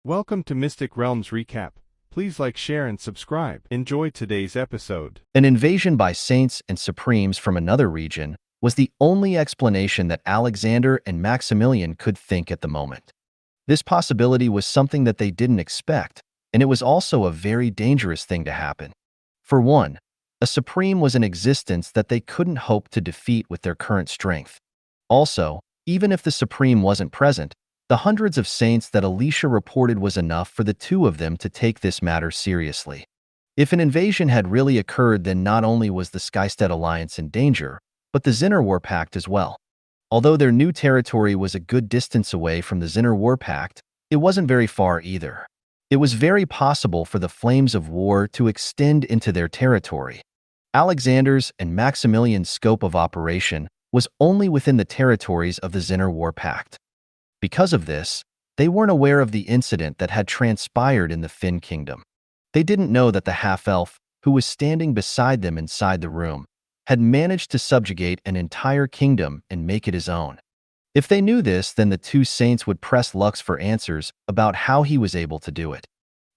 Welcome to Mystic Realms Recap. Please like, share, and subscribe. Enjoy today's episode. An invasion by saints and supremes from another region was the only explanation that Alexander and Maximilian could think at the moment. This possibility was something that they didn't expect, and it was also a very dangerous thing to happen. For one, a supreme was in existence that they couldn't hope to defeat with their current strength. Also, even if the supreme wasn't present, the hundreds of saints that Alicia reported was enough for the two of them to take this matter seriously. If an invasion had really occurred, then not only was the Skystead Alliance in danger, but the Zinner War Pact as well. Although their new territory was a good distance away from the Zinner War Pact, it wasn't very far either. It was very possible for the flames of war to extend into their territory. Alexander's and Maximilian's scope of operation was only within the territories of the Zinner War Pact. Because of this, they weren't aware of the incident that had transpired in the Finn Kingdom. They didn't know that the half-elf, who was standing beside them inside the room, had managed to subjugate an entire kingdom and make it his own. If they knew this, then the two saints would press Lux for answers about how he was able to do it.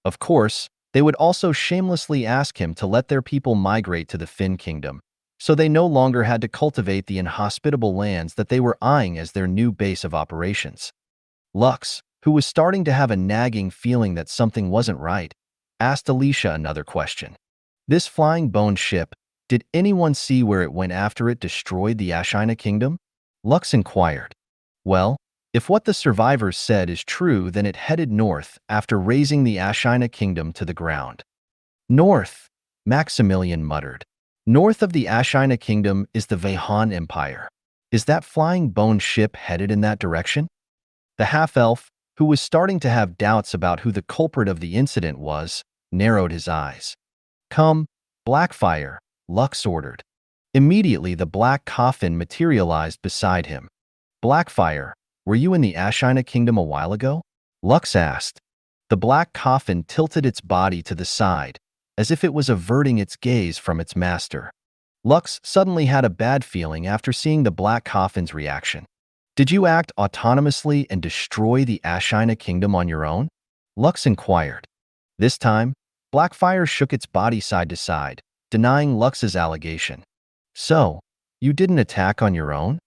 Of course, they would also shamelessly ask him to let their people migrate to the Finn Kingdom, so they no longer had to cultivate the inhospitable lands that they were eyeing as their new base of operations. Lux, who was starting to have a nagging feeling that something wasn't right, asked Alicia another question. This flying bone ship, did anyone see where it went after it destroyed the Ashina Kingdom? Lux inquired. Well, if what the survivors said is true, then it headed north after razing the Ashina Kingdom to the ground. North, Maximilian muttered. North of the Ashina Kingdom is the Vahan Empire. Is that flying bone ship headed in that direction? The half-elf, who was starting to have doubts about who the culprit of the incident was, narrowed his eyes. Come, Blackfire, Lux ordered. Immediately the black coffin materialized beside him. Blackfire, were you in the Ashina Kingdom a while ago? Lux asked. The black coffin tilted its body to the side, as if it was averting its gaze from its master. Lux suddenly had a bad feeling after seeing the black coffin's reaction. Did you act autonomously and destroy the Ashina Kingdom on your own? Lux inquired. This time, Blackfire shook its body side to side, denying Lux's allegation. So, you didn't attack on your own?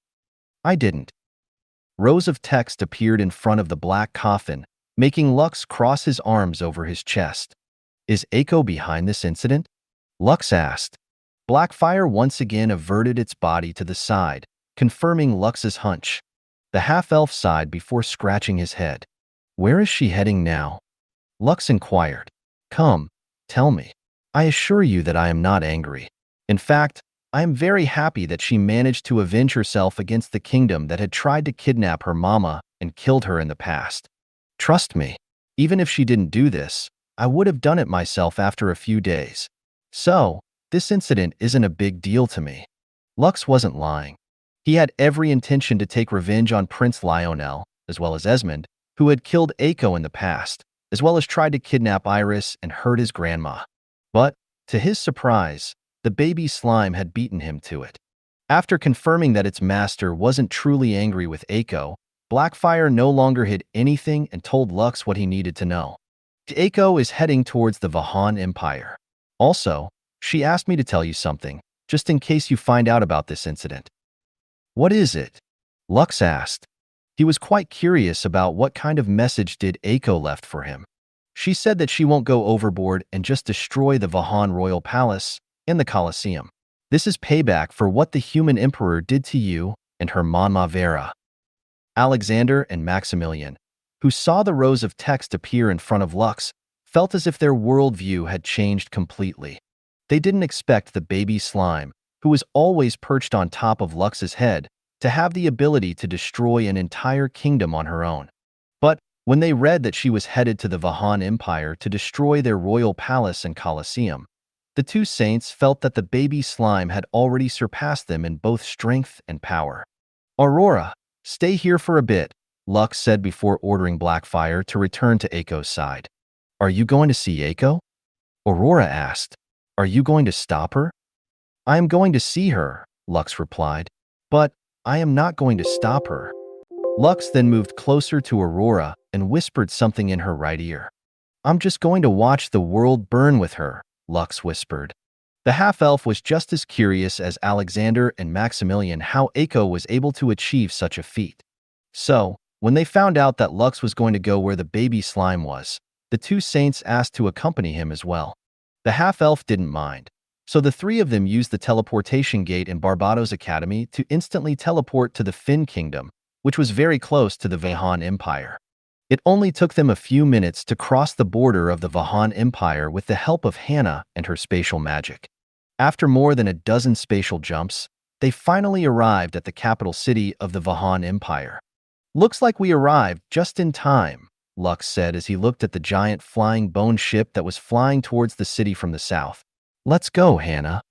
I didn't. Rows of text appeared in front of the black coffin, making Lux cross his arms over his chest. Is Eiko behind this incident? Lux asked. Blackfire once again averted its body to the side, confirming Lux's hunch. The half-elf sighed before scratching his head. Where is she heading now? Lux inquired. Come, tell me. I assure you that I am not angry. In fact, I am very happy that she managed to avenge herself against the kingdom that had tried to kidnap her mama and killed her in the past. Trust me, even if she didn't do this, I would have done it myself after a few days. So, this incident isn't a big deal to me. Lux wasn't lying. He had every intention to take revenge on Prince Lionel, as well as Esmond, who had killed Eiko in the past, as well as tried to kidnap Iris and hurt his grandma. But, to his surprise, the baby slime had beaten him to it. After confirming that its master wasn't truly angry with Eiko, Blackfire no longer hid anything and told Lux what he needed to know. Eiko is heading towards the Vahan Empire. Also, she asked me to tell you something, just in case you find out about this incident. What is it? Lux asked. He was quite curious about what kind of message did Eiko left for him. She said that she won't go overboard and just destroy the Vahan Royal Palace and the Colosseum. This is payback for what the human emperor did to you and her Manhwa Vera. Alexander and Maximilian, who saw the rows of text appear in front of Lux, felt as if their worldview had changed completely. They didn't expect the baby slime, who was always perched on top of Lux's head, to have the ability to destroy an entire kingdom on her own. But when they read that she was headed to the Vahan Empire to destroy their royal palace and Colosseum, the two saints felt that the baby slime had already surpassed them in both strength and power. Aurora, stay here for a bit, Lux said before ordering Blackfire to return to Eiko's side. Are you going to see Eiko? Aurora asked. Are you going to stop her? I am going to see her, Lux replied. But I am not going to stop her. Lux then moved closer to Aurora and whispered something in her right ear. "I'm just going to watch the world burn with her," Lux whispered. The half-elf was just as curious as Alexander and Maximilian how Eiko was able to achieve such a feat. So, when they found out that Lux was going to go where the baby slime was, the two saints asked to accompany him as well. The half-elf didn't mind, so the three of them used the teleportation gate in Barbados Academy to instantly teleport to the Finn Kingdom, which was very close to the Vahan Empire. It only took them a few minutes to cross the border of the Vahan Empire with the help of Hannah and her spatial magic. After more than a dozen spatial jumps, they finally arrived at the capital city of the Vahan Empire. "Looks like we arrived just in time," Lux said as he looked at the giant flying bone ship that was flying towards the city from the south. "Let's go, Hannah."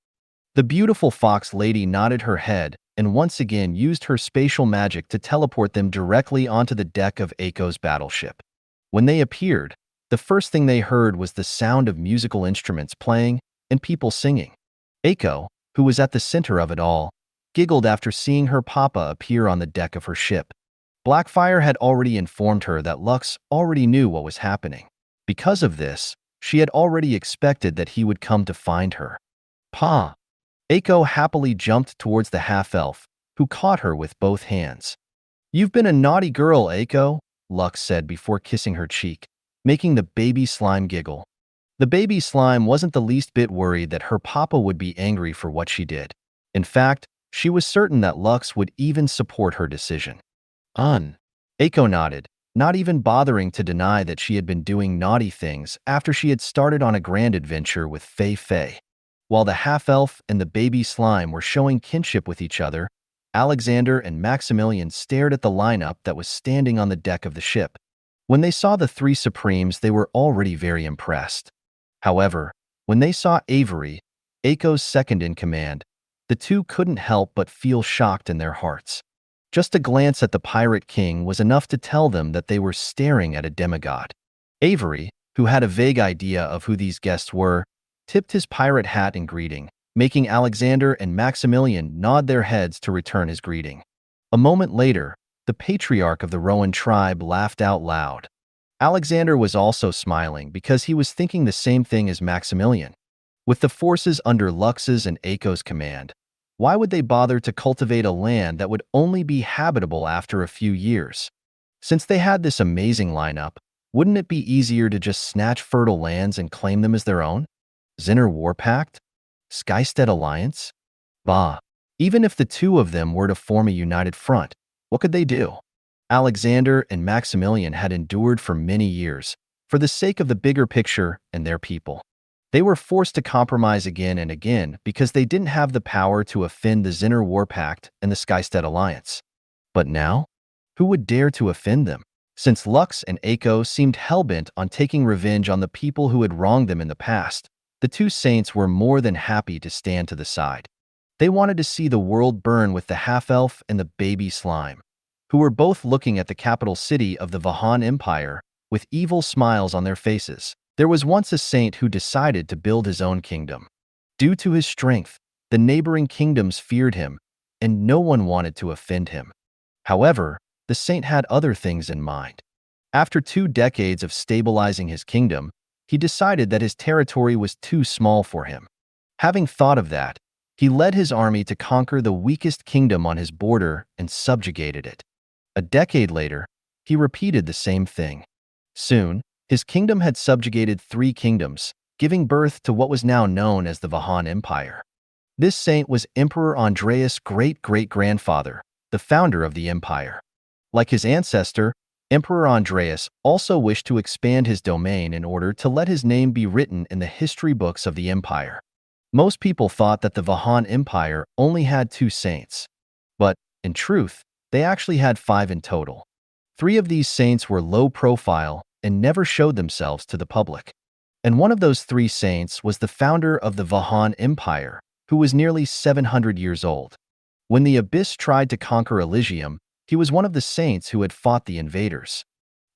The beautiful fox lady nodded her head and once again used her spatial magic to teleport them directly onto the deck of Eiko's battleship. When they appeared, the first thing they heard was the sound of musical instruments playing and people singing. Eiko, who was at the center of it all, giggled after seeing her papa appear on the deck of her ship. Blackfire had already informed her that Lux already knew what was happening. Because of this, she had already expected that he would come to find her. "Pa!" Eiko happily jumped towards the half-elf, who caught her with both hands. "You've been a naughty girl, Eiko," Lux said before kissing her cheek, making the baby slime giggle. The baby slime wasn't the least bit worried that her papa would be angry for what she did. In fact, she was certain that Lux would even support her decision. Eiko nodded, not even bothering to deny that she had been doing naughty things after she had started on a grand adventure with Fei Fei. While the half-elf and the baby slime were showing kinship with each other, Alexander and Maximilian stared at the lineup that was standing on the deck of the ship. When they saw the three Supremes, they were already very impressed. However, when they saw Avery, Eiko's second-in-command, the two couldn't help but feel shocked in their hearts. Just a glance at the Pirate King was enough to tell them that they were staring at a demigod. Avery, who had a vague idea of who these guests were, tipped his pirate hat in greeting, making Alexander and Maximilian nod their heads to return his greeting. A moment later, the patriarch of the Rowan tribe laughed out loud. Alexander was also smiling because he was thinking the same thing as Maximilian. With the forces under Lux's and Eiko's command, why would they bother to cultivate a land that would only be habitable after a few years? Since they had this amazing lineup, wouldn't it be easier to just snatch fertile lands and claim them as their own? Zinner War Pact? Skystead Alliance? Bah. Even if the two of them were to form a united front, what could they do? Alexander and Maximilian had endured for many years, for the sake of the bigger picture and their people. They were forced to compromise again and again because they didn't have the power to offend the Zinner War Pact and the Skystead Alliance. But now? Who would dare to offend them? Since Lux and Eiko seemed hellbent on taking revenge on the people who had wronged them in the past, the two saints were more than happy to stand to the side. They wanted to see the world burn with the half-elf and the baby slime, who were both looking at the capital city of the Vahan Empire with evil smiles on their faces. There was once a saint who decided to build his own kingdom. Due to his strength, the neighboring kingdoms feared him, and no one wanted to offend him. However, the saint had other things in mind. After 2 decades of stabilizing his kingdom, he decided that his territory was too small for him. Having thought of that, he led his army to conquer the weakest kingdom on his border and subjugated it. A decade later, he repeated the same thing. Soon, his kingdom had subjugated 3 kingdoms, giving birth to what was now known as the Vahan Empire. This saint was Emperor Andreas' great-great-grandfather, the founder of the empire. Like his ancestor, Emperor Andreas also wished to expand his domain in order to let his name be written in the history books of the empire. Most people thought that the Vahan Empire only had 2 saints. But, in truth, they actually had 5 in total. 3 of these saints were low profile and never showed themselves to the public. And one of those 3 saints was the founder of the Vahan Empire, who was nearly 700 years old. When the Abyss tried to conquer Elysium, he was one of the saints who had fought the invaders.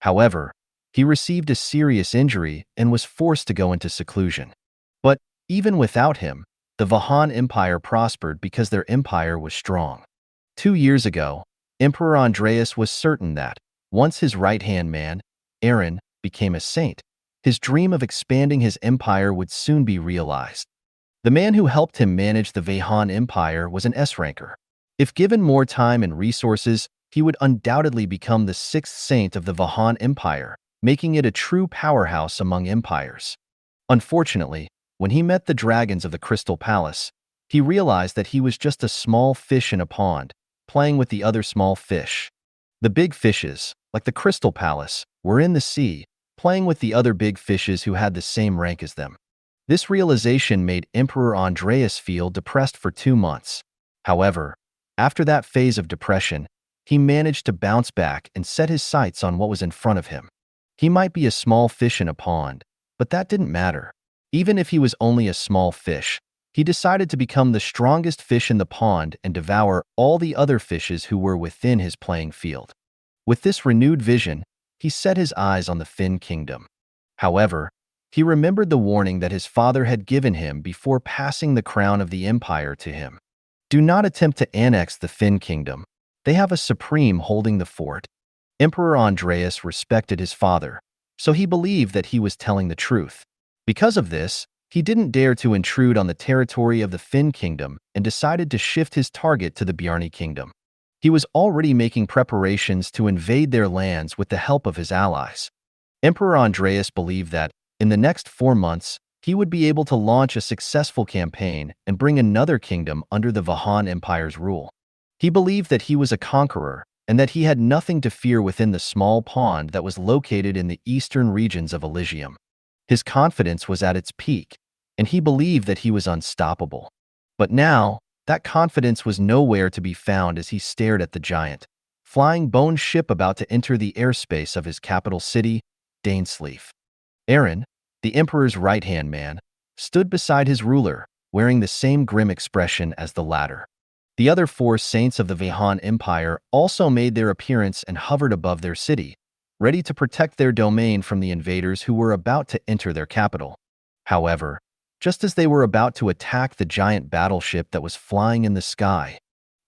However, he received a serious injury and was forced to go into seclusion. But even without him, the Vahan Empire prospered because their empire was strong. 2 years ago, Emperor Andreas was certain that, once his right-hand man, Aaron, became a saint, his dream of expanding his empire would soon be realized. The man who helped him manage the Vahan Empire was an S-ranker. If given more time and resources, he would undoubtedly become the sixth saint of the Vahan Empire, making it a true powerhouse among empires. Unfortunately, when he met the dragons of the Crystal Palace, he realized that he was just a small fish in a pond, playing with the other small fish. The big fishes, like the Crystal Palace, were in the sea, playing with the other big fishes who had the same rank as them. This realization made Emperor Andreas feel depressed for 2 months. However, after that phase of depression, he managed to bounce back and set his sights on what was in front of him. He might be a small fish in a pond, but that didn't matter. Even if he was only a small fish, he decided to become the strongest fish in the pond and devour all the other fishes who were within his playing field. With this renewed vision, he set his eyes on the Fin Kingdom. However, he remembered the warning that his father had given him before passing the crown of the empire to him. Do not attempt to annex the Fin Kingdom. They have a supreme holding the fort. Emperor Andreas respected his father, so he believed that he was telling the truth. Because of this, he didn't dare to intrude on the territory of the Fin Kingdom and decided to shift his target to the Bjarni Kingdom. He was already making preparations to invade their lands with the help of his allies. Emperor Andreas believed that, in the next 4 months, he would be able to launch a successful campaign and bring another kingdom under the Vahan Empire's rule. He believed that he was a conqueror and that he had nothing to fear within the small pond that was located in the eastern regions of Elysium. His confidence was at its peak, and he believed that he was unstoppable. But now, that confidence was nowhere to be found as he stared at the giant, flying bone ship about to enter the airspace of his capital city, Dainsleif. Aaron, the emperor's right-hand man, stood beside his ruler, wearing the same grim expression as the latter. The other 4 saints of the Vahan Empire also made their appearance and hovered above their city, ready to protect their domain from the invaders who were about to enter their capital. However, just as they were about to attack the giant battleship that was flying in the sky,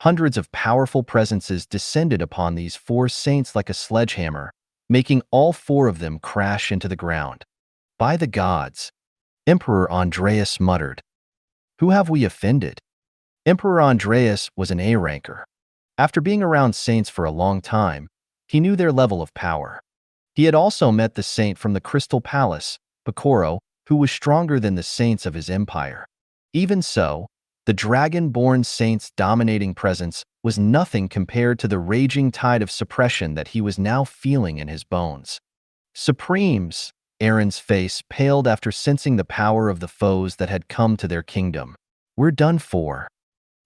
hundreds of powerful presences descended upon these 4 saints like a sledgehammer, making all 4 of them crash into the ground. By the gods, Emperor Andreas muttered. Who have we offended? Emperor Andreas was an A-ranker. After being around saints for a long time, he knew their level of power. He had also met the saint from the Crystal Palace, Picoro, who was stronger than the saints of his empire. Even so, the dragon-born saint's dominating presence was nothing compared to the raging tide of suppression that he was now feeling in his bones. Supremes! Aaron's face paled after sensing the power of the foes that had come to their kingdom. We're done for.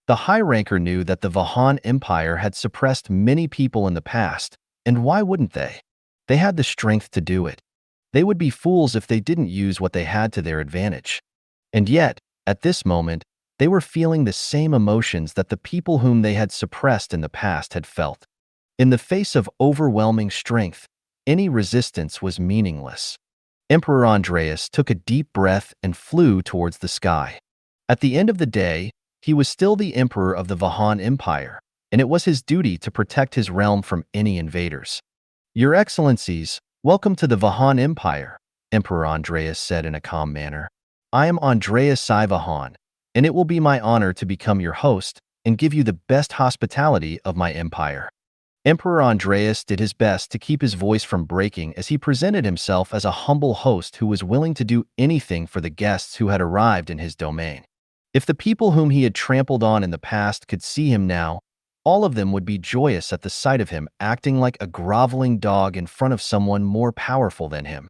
The high-ranker knew that the Vahan Empire had suppressed many people in the past, and why wouldn't they? They had the strength to do it. They would be fools if they didn't use what they had to their advantage. And yet, at this moment, they were feeling the same emotions that the people whom they had suppressed in the past had felt. In the face of overwhelming strength, any resistance was meaningless. Emperor Andreas took a deep breath and flew towards the sky. At the end of the day, he was still the emperor of the Vahan Empire, and it was his duty to protect his realm from any invaders. Your Excellencies, welcome to the Vahan Empire, Emperor Andreas said in a calm manner. I am Andreas I Vahan, and it will be my honor to become your host and give you the best hospitality of my empire. Emperor Andreas did his best to keep his voice from breaking as he presented himself as a humble host who was willing to do anything for the guests who had arrived in his domain. If the people whom he had trampled on in the past could see him now, all of them would be joyous at the sight of him acting like a groveling dog in front of someone more powerful than him.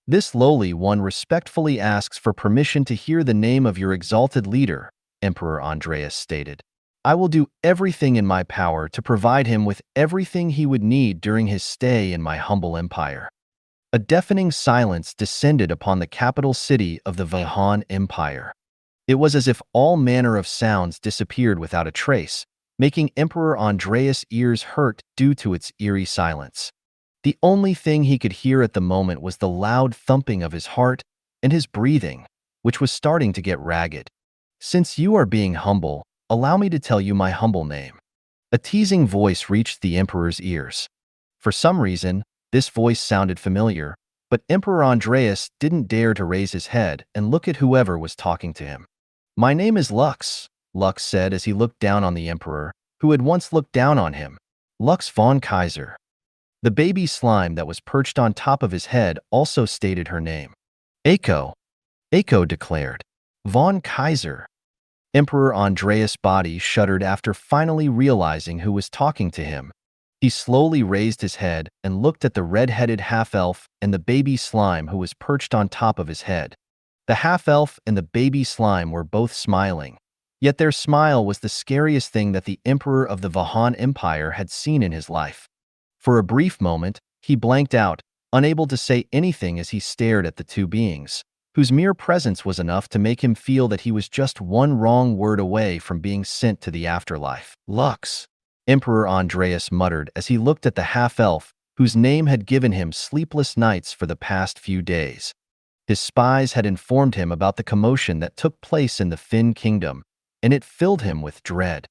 This lowly one respectfully asks for permission to hear the name of your exalted leader, Emperor Andreas stated. I will do everything in my power to provide him with everything he would need during his stay in my humble empire. A deafening silence descended upon the capital city of the Vahan Empire. It was as if all manner of sounds disappeared without a trace, making Emperor Andreas' ears hurt due to its eerie silence. The only thing he could hear at the moment was the loud thumping of his heart and his breathing, which was starting to get ragged. Since you are being humble, allow me to tell you my humble name. A teasing voice reached the emperor's ears. For some reason, This voice sounded familiar, but Emperor Andreas didn't dare to raise his head and look at whoever was talking to him. "My name is Lux," Lux said as he looked down on the Emperor, who had once looked down on him. Lux von Kaiser. The baby slime that was perched on top of his head also stated her name. Eiko. Eiko declared. Von Kaiser. Emperor Andreas' body shuddered after finally realizing who was talking to him. He slowly raised his head and looked at the red-headed half-elf and the baby slime who was perched on top of his head. The half-elf and the baby slime were both smiling, yet their smile was the scariest thing that the Emperor of the Vahan Empire had seen in his life. For a brief moment, he blanked out, unable to say anything as he stared at the two beings, whose mere presence was enough to make him feel that he was just one wrong word away from being sent to the afterlife. "Lux," Emperor Andreas muttered as he looked at the half-elf, whose name had given him sleepless nights for the past few days. His spies had informed him about the commotion that took place in the Finn Kingdom, and it filled him with dread.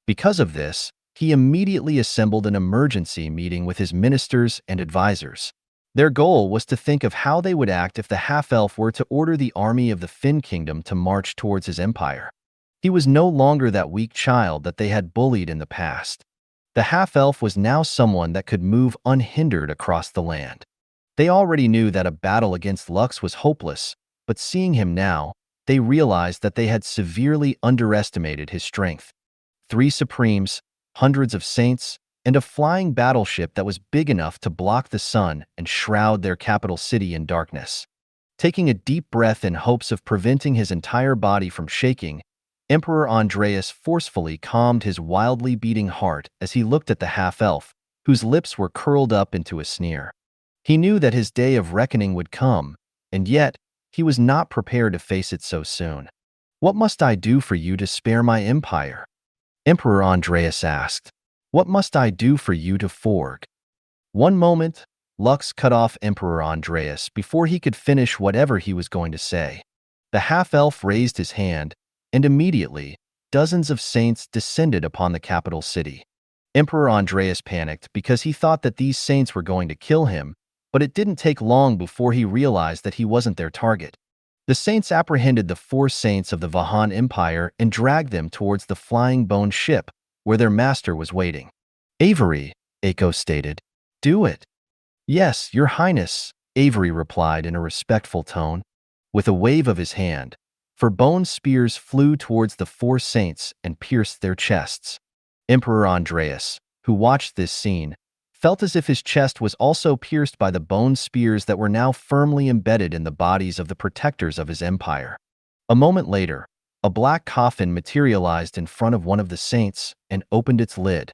Because of this, he immediately assembled an emergency meeting with his ministers and advisors. Their goal was to think of how they would act if the half-elf were to order the army of the Finn Kingdom to march towards his empire. He was no longer that weak child that they had bullied in the past. The half-elf was now someone that could move unhindered across the land. They already knew that a battle against Lux was hopeless, but seeing him now, they realized that they had severely underestimated his strength. 3 Supremes, hundreds of saints, and a flying battleship that was big enough to block the sun and shroud their capital city in darkness. Taking a deep breath in hopes of preventing his entire body from shaking, Emperor Andreas forcefully calmed his wildly beating heart as he looked at the half-elf, whose lips were curled up into a sneer. He knew that his day of reckoning would come, and yet he was not prepared to face it so soon. "What must I do for you to spare my empire?" Emperor Andreas asked. "What must I do for you to forg?" One moment, Lux cut off Emperor Andreas before he could finish whatever he was going to say. The half-elf raised his hand, and immediately, dozens of saints descended upon the capital city. Emperor Andreas panicked because he thought that these saints were going to kill him, but it didn't take long before he realized that he wasn't their target. The saints apprehended the 4 saints of the Vahan Empire and dragged them towards the flying bone ship, where their master was waiting. "Avery," Eiko stated. "Do it." "Yes, Your Highness," Avery replied in a respectful tone. With a wave of his hand, 4 bone spears flew towards the 4 saints and pierced their chests. Emperor Andreas, who watched this scene, felt as if his chest was also pierced by the bone spears that were now firmly embedded in the bodies of the protectors of his empire. A moment later, a black coffin materialized in front of one of the saints and opened its lid.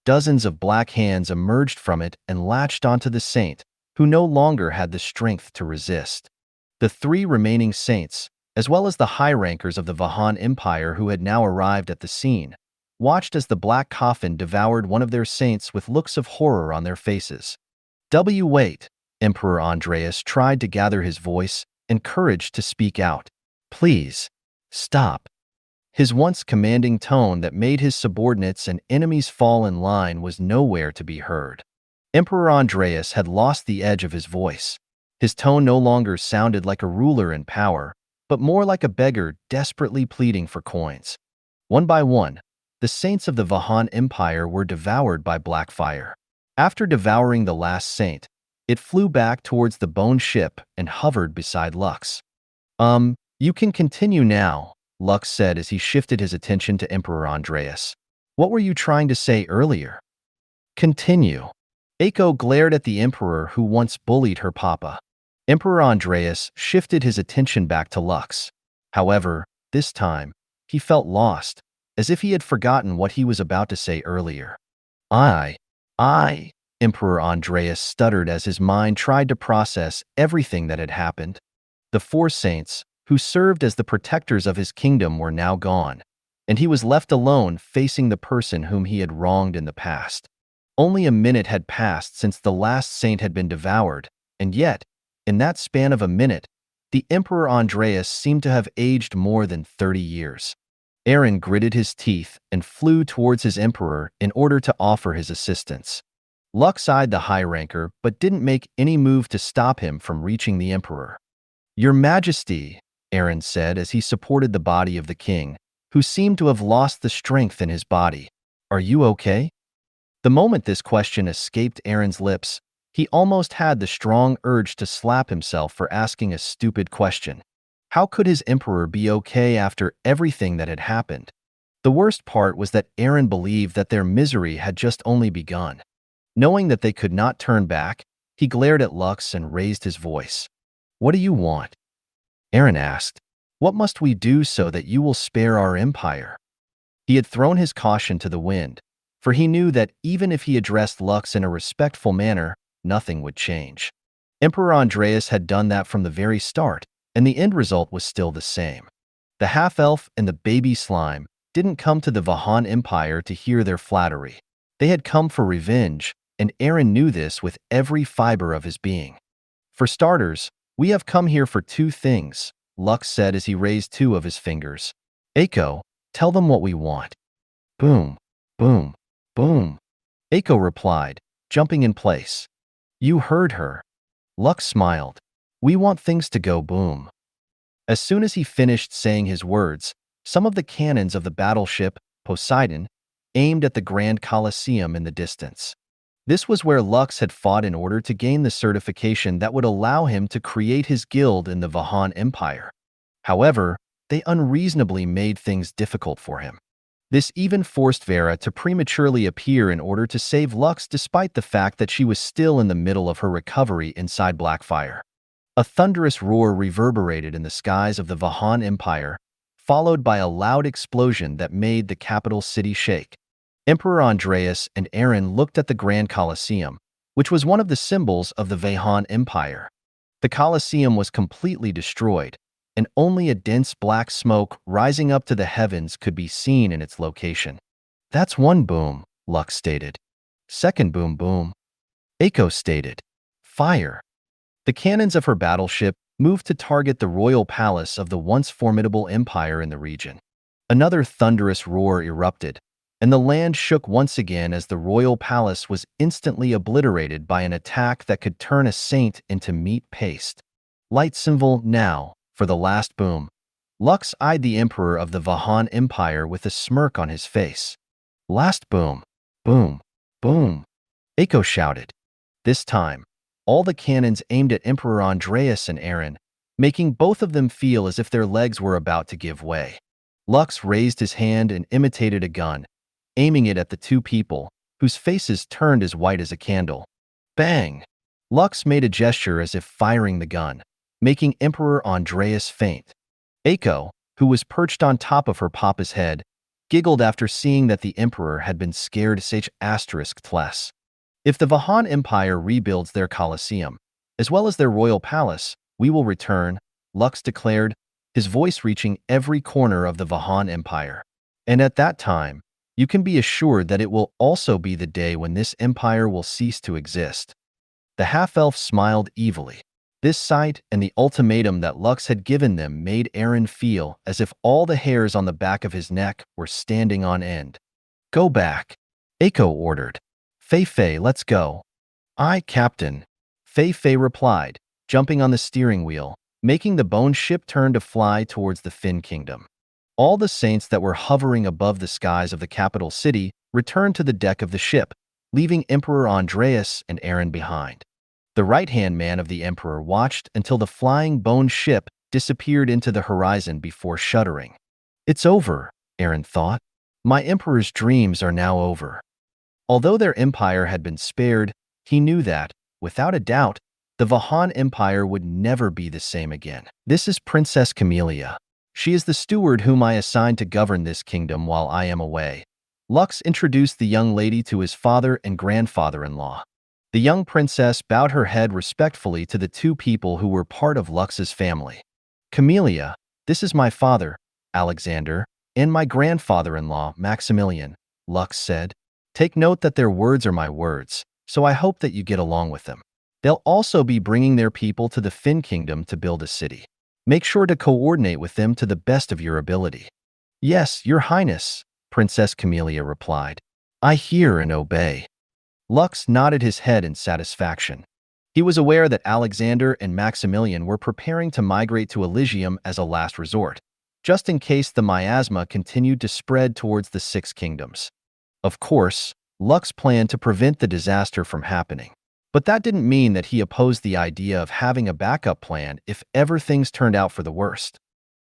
Dozens of black hands emerged from it and latched onto the saint, who no longer had the strength to resist. The 3 remaining saints, as well as the high-rankers of the Vahan Empire who had now arrived at the scene, watched as the black coffin devoured one of their saints with looks of horror on their faces. Wait, Emperor Andreas tried to gather his voice and courage to speak out. "Please, stop." His once commanding tone that made his subordinates and enemies fall in line was nowhere to be heard. Emperor Andreas had lost the edge of his voice. His tone no longer sounded like a ruler in power, but more like a beggar desperately pleading for coins. One by one, the saints of the Vahan Empire were devoured by black fire. After devouring the last saint, it flew back towards the bone ship and hovered beside Lux. You can continue now," Lux said as he shifted his attention to Emperor Andreas. "What were you trying to say earlier?" "Continue." Eiko glared at the Emperor who once bullied her papa. Emperor Andreas shifted his attention back to Lux. However, this time, he felt lost, as if he had forgotten what he was about to say earlier. I, Emperor Andreas stuttered as his mind tried to process everything that had happened. The 4 saints, who served as the protectors of his kingdom, were now gone, and he was left alone facing the person whom he had wronged in the past. Only a minute had passed since the last saint had been devoured, and yet, in that span of a minute, the Emperor Andreas seemed to have aged more than 30 years. Aaron gritted his teeth and flew towards his emperor in order to offer his assistance. Lux eyed the high ranker but didn't make any move to stop him from reaching the emperor. "Your Majesty," Aaron said as he supported the body of the king, who seemed to have lost the strength in his body. "Are you okay?" The moment this question escaped Aaron's lips, he almost had the strong urge to slap himself for asking a stupid question. How could his emperor be okay after everything that had happened? The worst part was that Aaron believed that their misery had just only begun. Knowing that they could not turn back, he glared at Lux and raised his voice. "What do you want?" Aaron asked. "What must we do so that you will spare our empire?" He had thrown his caution to the wind, for he knew that even if he addressed Lux in a respectful manner, nothing would change. Emperor Andreas had done that from the very start, and the end result was still the same. The half-elf and the baby slime didn't come to the Vahan Empire to hear their flattery. They had come for revenge, and Aaron knew this with every fiber of his being. "For starters, we have come here for two things," Lux said as he raised two of his fingers. "Echo, tell them what we want." Boom, boom, boom. Echo replied, jumping in place. "You heard her." Lux smiled. "We want things to go boom." As soon as he finished saying his words, some of the cannons of the battleship, Poseidon, aimed at the Grand Colosseum in the distance. This was where Lux had fought in order to gain the certification that would allow him to create his guild in the Vahan Empire. However, they unreasonably made things difficult for him. This even forced Vera to prematurely appear in order to save Lux despite the fact that she was still in the middle of her recovery inside Blackfire. A thunderous roar reverberated in the skies of the Vahan Empire, followed by a loud explosion that made the capital city shake. Emperor Andreas and Aaron looked at the Grand Colosseum, which was one of the symbols of the Vahan Empire. The Colosseum was completely destroyed, and only a dense black smoke rising up to the heavens could be seen in its location. "That's one boom," Lux stated. "Second boom boom," Echo stated. "Fire." The cannons of her battleship moved to target the royal palace of the once formidable empire in the region. Another thunderous roar erupted, and the land shook once again as the royal palace was instantly obliterated by an attack that could turn a saint into meat paste. Light symbol now, for the last boom. Lux eyed the emperor of the Vahan Empire with a smirk on his face. "Last boom. Boom. Boom." Echo shouted. This time, all the cannons aimed at Emperor Andreas and Aaron, making both of them feel as if their legs were about to give way. Lux raised his hand and imitated a gun, aiming it at the two people, whose faces turned as white as a candle. Bang! Lux made a gesture as if firing the gun, making Emperor Andreas faint. Echo, who was perched on top of her papa's head, giggled after seeing that the emperor had been scared ***. "If the Vahan Empire rebuilds their Colosseum, as well as their royal palace, we will return," Lux declared, his voice reaching every corner of the Vahan Empire. "And at that time, you can be assured that it will also be the day when this empire will cease to exist." The half-elf smiled evilly. This sight and the ultimatum that Lux had given them made Aaron feel as if all the hairs on the back of his neck were standing on end. "Go back," Echo ordered. "Fei, let's go." "Aye, Captain," Fei replied, jumping on the steering wheel, making the bone ship turn to fly towards the Fin Kingdom. All the saints that were hovering above the skies of the capital city returned to the deck of the ship, leaving Emperor Andreas and Aaron behind. The right-hand man of the emperor watched until the flying bone ship disappeared into the horizon before shuddering. "It's over," Aaron thought. "My emperor's dreams are now over." Although their empire had been spared, he knew that, without a doubt, the Vahan Empire would never be the same again. "This is Princess Camellia. She is the steward whom I assigned to govern this kingdom while I am away." Lux introduced the young lady to his father and grandfather-in-law. The young princess bowed her head respectfully to the two people who were part of Lux's family. "Camellia, this is my father, Alexander, and my grandfather-in-law, Maximilian," Lux said. "Take note that their words are my words, so I hope that you get along with them. They'll also be bringing their people to the Fin Kingdom to build a city. Make sure to coordinate with them to the best of your ability." "Yes, Your Highness," Princess Camellia replied. "I hear and obey." Lux nodded his head in satisfaction. He was aware that Alexander and Maximilian were preparing to migrate to Elysium as a last resort, just in case the miasma continued to spread towards the Six Kingdoms. Of course, Lux planned to prevent the disaster from happening. But that didn't mean that he opposed the idea of having a backup plan if ever things turned out for the worst.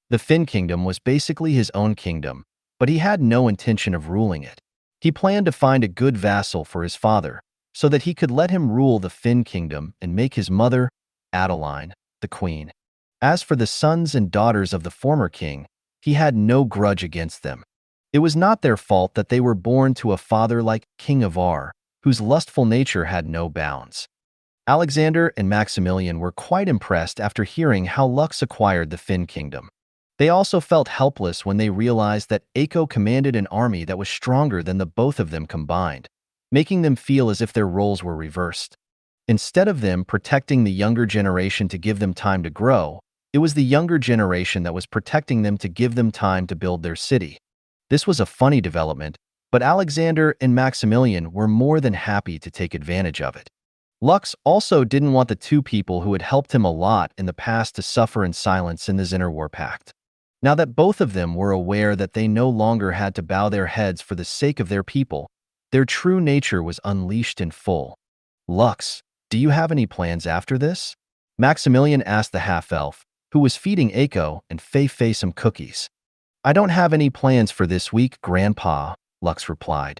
The Finn Kingdom was basically his own kingdom, but he had no intention of ruling it. He planned to find a good vassal for his father, so that he could let him rule the Finn Kingdom and make his mother, Adeline, the queen. As for the sons and daughters of the former king, he had no grudge against them. It was not their fault that they were born to a father like King of Ar, whose lustful nature had no bounds. Alexander and Maximilian were quite impressed after hearing how Lux acquired the Finn Kingdom. They also felt helpless when they realized that Aiko commanded an army that was stronger than the both of them combined, making them feel as if their roles were reversed. Instead of them protecting the younger generation to give them time to grow, it was the younger generation that was protecting them to give them time to build their city. This was a funny development, but Alexander and Maximilian were more than happy to take advantage of it. Lux also didn't want the two people who had helped him a lot in the past to suffer in silence in the Zinnerwar Pact. Now that both of them were aware that they no longer had to bow their heads for the sake of their people, their true nature was unleashed in full. Lux, do you have any plans after this? Maximilian asked the half-elf, who was feeding Aiko and Fei some cookies. I don't have any plans for this week, Grandpa, Lux replied.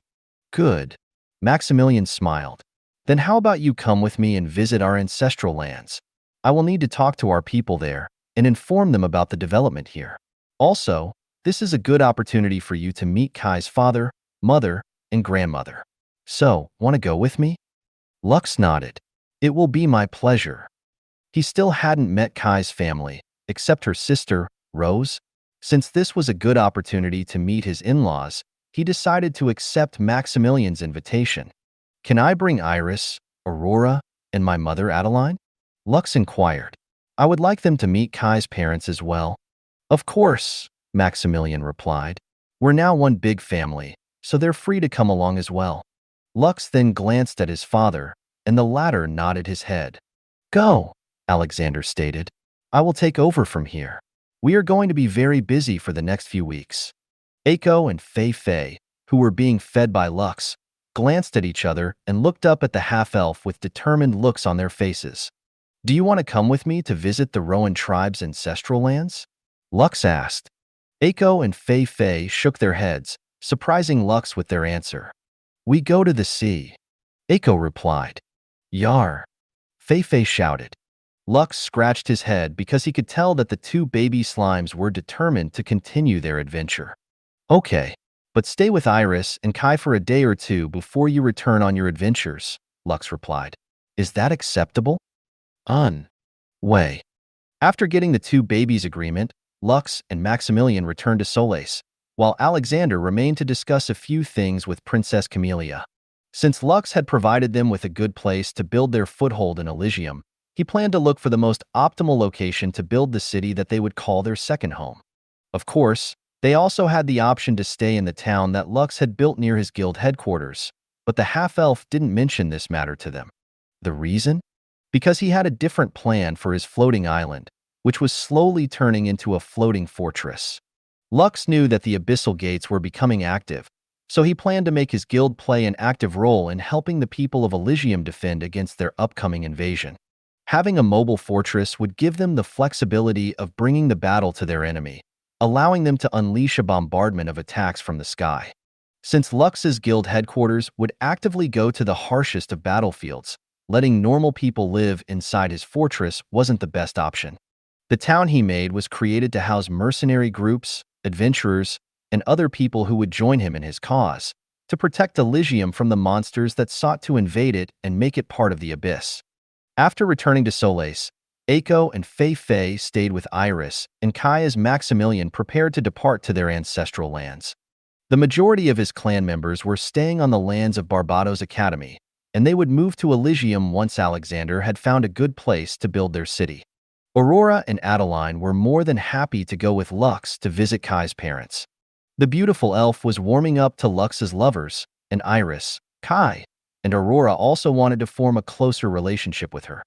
Good. Maximilian smiled. Then how about you come with me and visit our ancestral lands? I will need to talk to our people there and inform them about the development here. Also, this is a good opportunity for you to meet Kai's father, mother, and grandmother. So, want to go with me? Lux nodded. It will be my pleasure. He still hadn't met Kai's family, except her sister, Rose. Since this was a good opportunity to meet his in-laws, he decided to accept Maximilian's invitation. Can I bring Iris, Aurora, and my mother Adeline? Lux inquired. I would like them to meet Kai's parents as well. Of course, Maximilian replied. We're now one big family, so they're free to come along as well. Lux then glanced at his father, and the latter nodded his head. Go, Alexander stated. I will take over from here. We are going to be very busy for the next few weeks. Aiko and Fei, who were being fed by Lux, glanced at each other and looked up at the half-elf with determined looks on their faces. Do you want to come with me to visit the Rowan tribe's ancestral lands? Lux asked. Aiko and Fei shook their heads, surprising Lux with their answer. We go to the sea. Aiko replied. Yar. Fei shouted. Lux scratched his head because he could tell that the two baby slimes were determined to continue their adventure. Okay, but stay with Iris and Kai for a day or two before you return on your adventures, Lux replied. Is that acceptable? Way. After getting the two babies' agreement, Lux and Maximilian returned to Solais, while Alexander remained to discuss a few things with Princess Camellia. Since Lux had provided them with a good place to build their foothold in Elysium, he planned to look for the most optimal location to build the city that they would call their second home. Of course, they also had the option to stay in the town that Lux had built near his guild headquarters, but the half-elf didn't mention this matter to them. The reason? Because he had a different plan for his floating island, which was slowly turning into a floating fortress. Lux knew that the abyssal gates were becoming active, so he planned to make his guild play an active role in helping the people of Elysium defend against their upcoming invasion. Having a mobile fortress would give them the flexibility of bringing the battle to their enemy, allowing them to unleash a bombardment of attacks from the sky. Since Lux's guild headquarters would actively go to the harshest of battlefields, letting normal people live inside his fortress wasn't the best option. The town he made was created to house mercenary groups, adventurers, and other people who would join him in his cause, to protect Elysium from the monsters that sought to invade it and make it part of the abyss. After returning to Solais, Aiko and Fei stayed with Iris, and Kai as Maximilian prepared to depart to their ancestral lands. The majority of his clan members were staying on the lands of Barbados Academy, and they would move to Elysium once Alexander had found a good place to build their city. Aurora and Adeline were more than happy to go with Lux to visit Kai's parents. The beautiful elf was warming up to Lux's lovers, and Iris, Kai, and Aurora also wanted to form a closer relationship with her.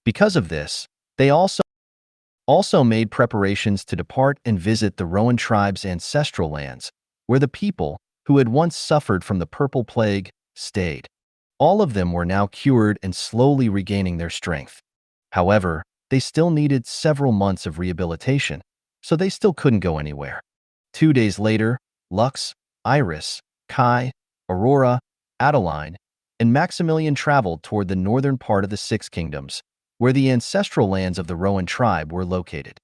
Because of this, they also made preparations to depart and visit the Rowan tribe's ancestral lands, where the people, who had once suffered from the Purple Plague, stayed. All of them were now cured and slowly regaining their strength. However, they still needed several months of rehabilitation, so they still couldn't go anywhere. 2 days later, Lux, Iris, Kai, Aurora, Adeline, and Maximilian traveled toward the northern part of the Six Kingdoms, where the ancestral lands of the Rowan tribe were located.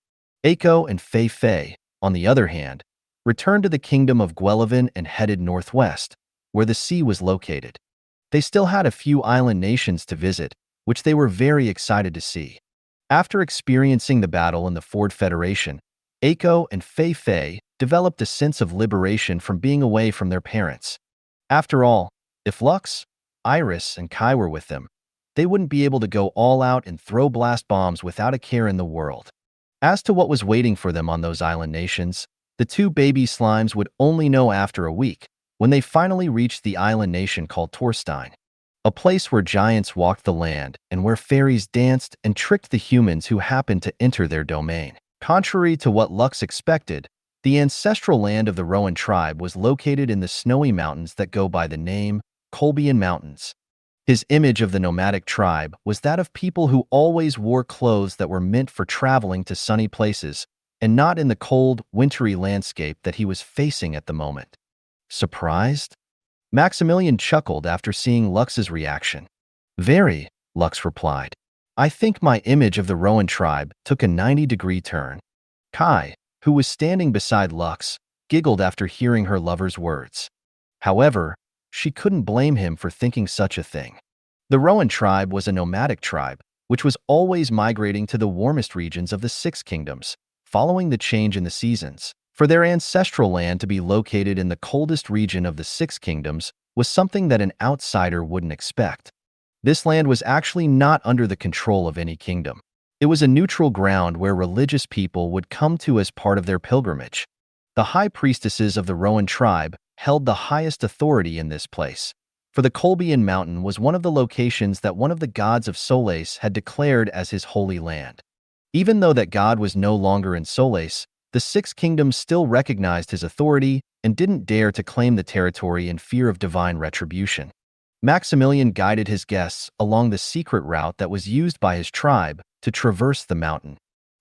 Eiko and Fei Fei, on the other hand, returned to the kingdom of Guelevin and headed northwest, where the sea was located. They still had a few island nations to visit, which they were very excited to see. After experiencing the battle in the Ford Federation, Eiko and Fei Fei developed a sense of liberation from being away from their parents. After all, if Lux, Iris, and Kai were with them, they wouldn't be able to go all out and throw blast bombs without a care in the world. As to what was waiting for them on those island nations, the two baby slimes would only know after a week, when they finally reached the island nation called Torstein, a place where giants walked the land and where fairies danced and tricked the humans who happened to enter their domain. Contrary to what Lux expected, the ancestral land of the Rowan tribe was located in the snowy mountains that go by the name Colbian Mountains. His image of the nomadic tribe was that of people who always wore clothes that were meant for traveling to sunny places, and not in the cold, wintry landscape that he was facing at the moment. Surprised? Maximilian chuckled after seeing Lux's reaction. Very, Lux replied. I think my image of the Rowan tribe took a 90-degree turn. Kai, who was standing beside Lux, giggled after hearing her lover's words. However, she couldn't blame him for thinking such a thing. The Rowan tribe was a nomadic tribe, which was always migrating to the warmest regions of the Six Kingdoms, following the change in the seasons. For their ancestral land to be located in the coldest region of the Six Kingdoms was something that an outsider wouldn't expect. This land was actually not under the control of any kingdom. It was a neutral ground where religious people would come to as part of their pilgrimage. The high priestesses of the Rowan tribe held the highest authority in this place, for the Colbian Mountain was one of the locations that one of the gods of Solais had declared as his holy land. Even though that god was no longer in Solais, the Six Kingdoms still recognized his authority and didn't dare to claim the territory in fear of divine retribution. Maximilian guided his guests along the secret route that was used by his tribe to traverse the mountain.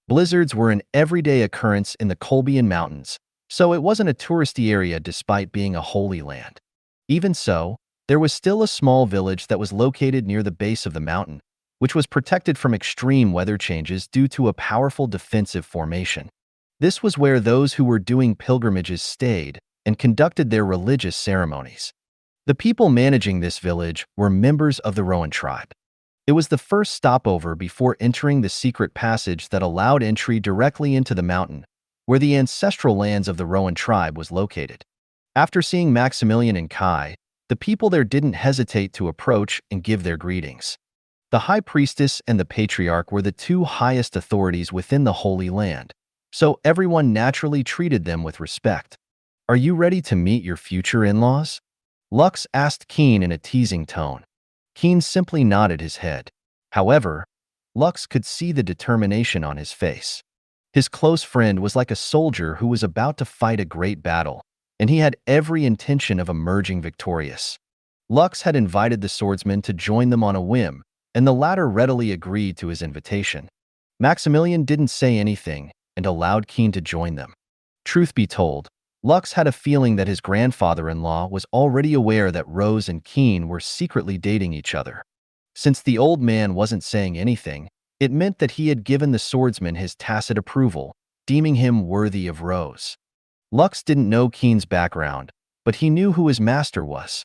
Blizzards were an everyday occurrence in the Colbian Mountains, so it wasn't a touristy area despite being a holy land. Even so, there was still a small village that was located near the base of the mountain, which was protected from extreme weather changes due to a powerful defensive formation. This was where those who were doing pilgrimages stayed and conducted their religious ceremonies. The people managing this village were members of the Rowan tribe. It was the first stopover before entering the secret passage that allowed entry directly into the mountain, where the ancestral lands of the Rowan tribe was located. After seeing Maximilian and Kai, the people there didn't hesitate to approach and give their greetings. The high priestess and the patriarch were the two highest authorities within the Holy Land, so everyone naturally treated them with respect. Are you ready to meet your future in-laws? Lux asked Keen in a teasing tone. Keen simply nodded his head. However, Lux could see the determination on his face. His close friend was like a soldier who was about to fight a great battle, and he had every intention of emerging victorious. Lux had invited the swordsman to join them on a whim, and the latter readily agreed to his invitation. Maximilian didn't say anything and allowed Keen to join them. Truth be told, Lux had a feeling that his grandfather-in-law was already aware that Rose and Keen were secretly dating each other. Since the old man wasn't saying anything, it meant that he had given the swordsman his tacit approval, deeming him worthy of Rose. Lux didn't know Keen's background, but he knew who his master was.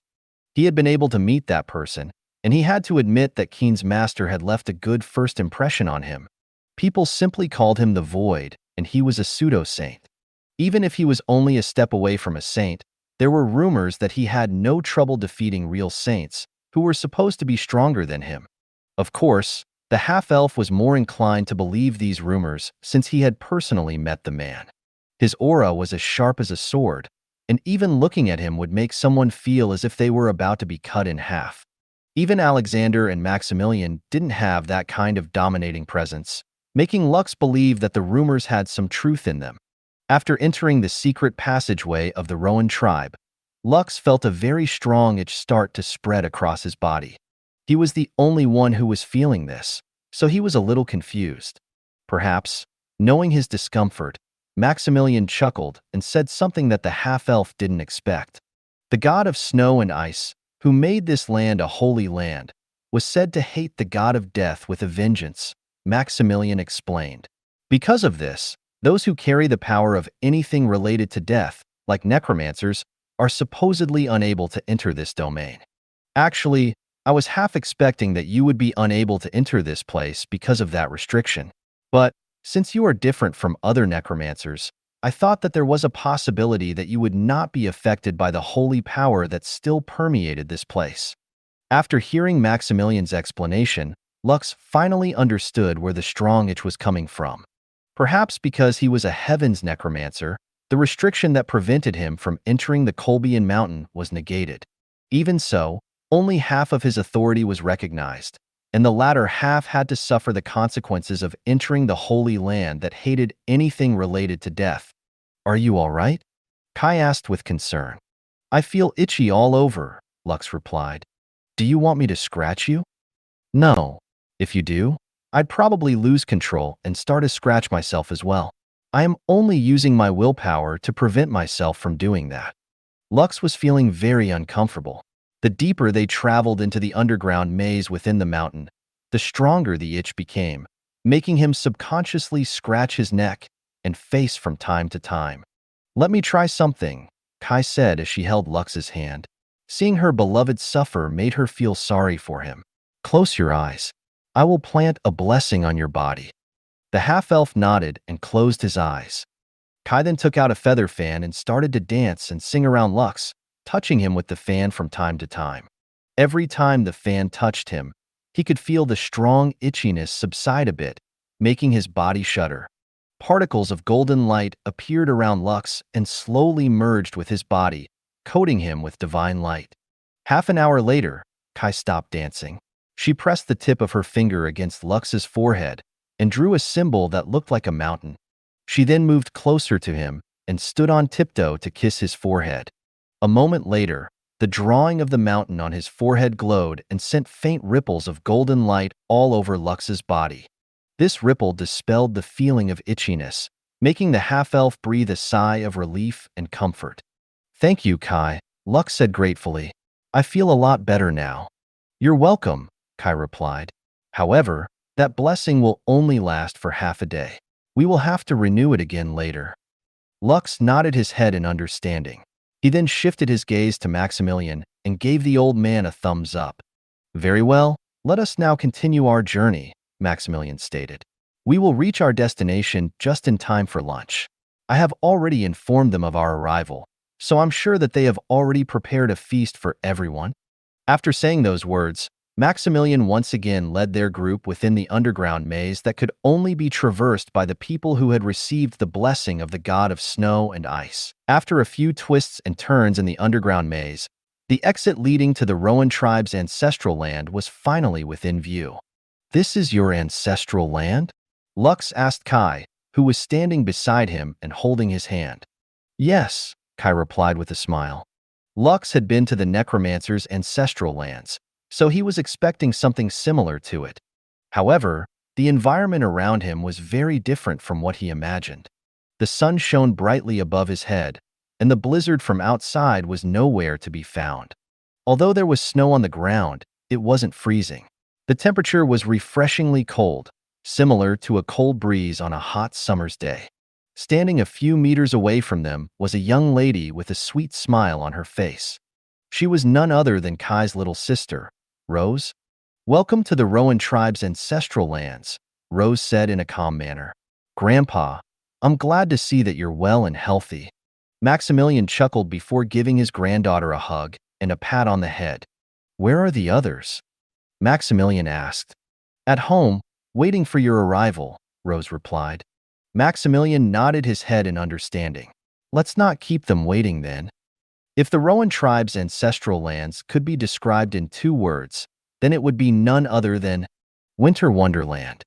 He had been able to meet that person, and he had to admit that Keen's master had left a good first impression on him. People simply called him the Void, and he was a pseudo-saint. Even if he was only a step away from a saint, there were rumors that he had no trouble defeating real saints, who were supposed to be stronger than him. Of course, the half-elf was more inclined to believe these rumors since he had personally met the man. His aura was as sharp as a sword, and even looking at him would make someone feel as if they were about to be cut in half. Even Alexander and Maximilian didn't have that kind of dominating presence, making Lux believe that the rumors had some truth in them. After entering the secret passageway of the Rowan tribe, Lux felt a very strong itch start to spread across his body. He was the only one who was feeling this, so he was a little confused. Perhaps, knowing his discomfort, Maximilian chuckled and said something that the half-elf didn't expect. The god of snow and ice, who made this land a holy land, was said to hate the god of death with a vengeance, Maximilian explained. Because of this, those who carry the power of anything related to death, like necromancers, are supposedly unable to enter this domain. Actually, I was half expecting that you would be unable to enter this place because of that restriction. But, since you are different from other necromancers, I thought that there was a possibility that you would not be affected by the holy power that still permeated this place. After hearing Maximilian's explanation, Lux finally understood where the strong itch was coming from. Perhaps because he was a heavens necromancer, the restriction that prevented him from entering the Colbian mountain was negated. Even so, only half of his authority was recognized, and the latter half had to suffer the consequences of entering the Holy Land that hated anything related to death. "Are you all right?" Kai asked with concern. "I feel itchy all over," Lux replied. "Do you want me to scratch you?" "No. If you do, I'd probably lose control and start to scratch myself as well. I am only using my willpower to prevent myself from doing that." Lux was feeling very uncomfortable. The deeper they traveled into the underground maze within the mountain, the stronger the itch became, making him subconsciously scratch his neck and face from time to time. "Let me try something," Kai said as she held Lux's hand. Seeing her beloved suffer made her feel sorry for him. "Close your eyes. I will plant a blessing on your body." The half-elf nodded and closed his eyes. Kai then took out a feather fan and started to dance and sing around Lux, touching him with the fan from time to time. Every time the fan touched him, he could feel the strong itchiness subside a bit, making his body shudder. Particles of golden light appeared around Lux and slowly merged with his body, coating him with divine light. Half an hour later, Kai stopped dancing. She pressed the tip of her finger against Lux's forehead and drew a symbol that looked like a mountain. She then moved closer to him and stood on tiptoe to kiss his forehead. A moment later, the drawing of the mountain on his forehead glowed and sent faint ripples of golden light all over Lux's body. This ripple dispelled the feeling of itchiness, making the half-elf breathe a sigh of relief and comfort. "Thank you, Kai," Lux said gratefully. "I feel a lot better now." "You're welcome," Kai replied. "However, that blessing will only last for half a day. We will have to renew it again later." Lux nodded his head in understanding. He then shifted his gaze to Maximilian and gave the old man a thumbs up. "Very well, let us now continue our journey," Maximilian stated. "We will reach our destination just in time for lunch. I have already informed them of our arrival, so I'm sure that they have already prepared a feast for everyone." After saying those words, Maximilian once again led their group within the underground maze that could only be traversed by the people who had received the blessing of the god of snow and ice. After a few twists and turns in the underground maze, the exit leading to the Rowan tribe's ancestral land was finally within view. "This is your ancestral land?" Lux asked Kai, who was standing beside him and holding his hand. "Yes," Kai replied with a smile. Lux had been to the Necromancer's ancestral lands, so he was expecting something similar to it. However, the environment around him was very different from what he imagined. The sun shone brightly above his head, and the blizzard from outside was nowhere to be found. Although there was snow on the ground, it wasn't freezing. The temperature was refreshingly cold, similar to a cold breeze on a hot summer's day. Standing a few meters away from them was a young lady with a sweet smile on her face. She was none other than Kai's little sister, Rose. "Welcome to the Rowan tribe's ancestral lands," Rose said in a calm manner. "Grandpa, I'm glad to see that you're well and healthy." Maximilian chuckled before giving his granddaughter a hug and a pat on the head. "Where are the others?" Maximilian asked. "At home, waiting for your arrival," Rose replied. Maximilian nodded his head in understanding. "Let's not keep them waiting then." If the Rowan tribe's ancestral lands could be described in 2 words, then it would be none other than Winter Wonderland.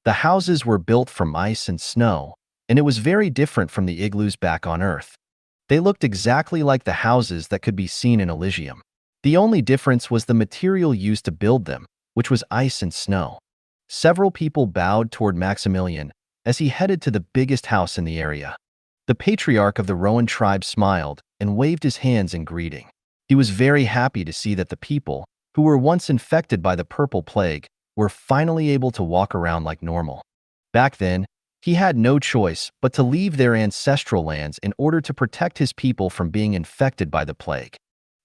The houses were built from ice and snow, and it was very different from the igloos back on Earth. They looked exactly like the houses that could be seen in Elysium. The only difference was the material used to build them, which was ice and snow. Several people bowed toward Maximilian as he headed to the biggest house in the area. The patriarch of the Rowan tribe smiled and waved his hands in greeting. He was very happy to see that the people, who were once infected by the purple plague, were finally able to walk around like normal. Back then, he had no choice but to leave their ancestral lands in order to protect his people from being infected by the plague.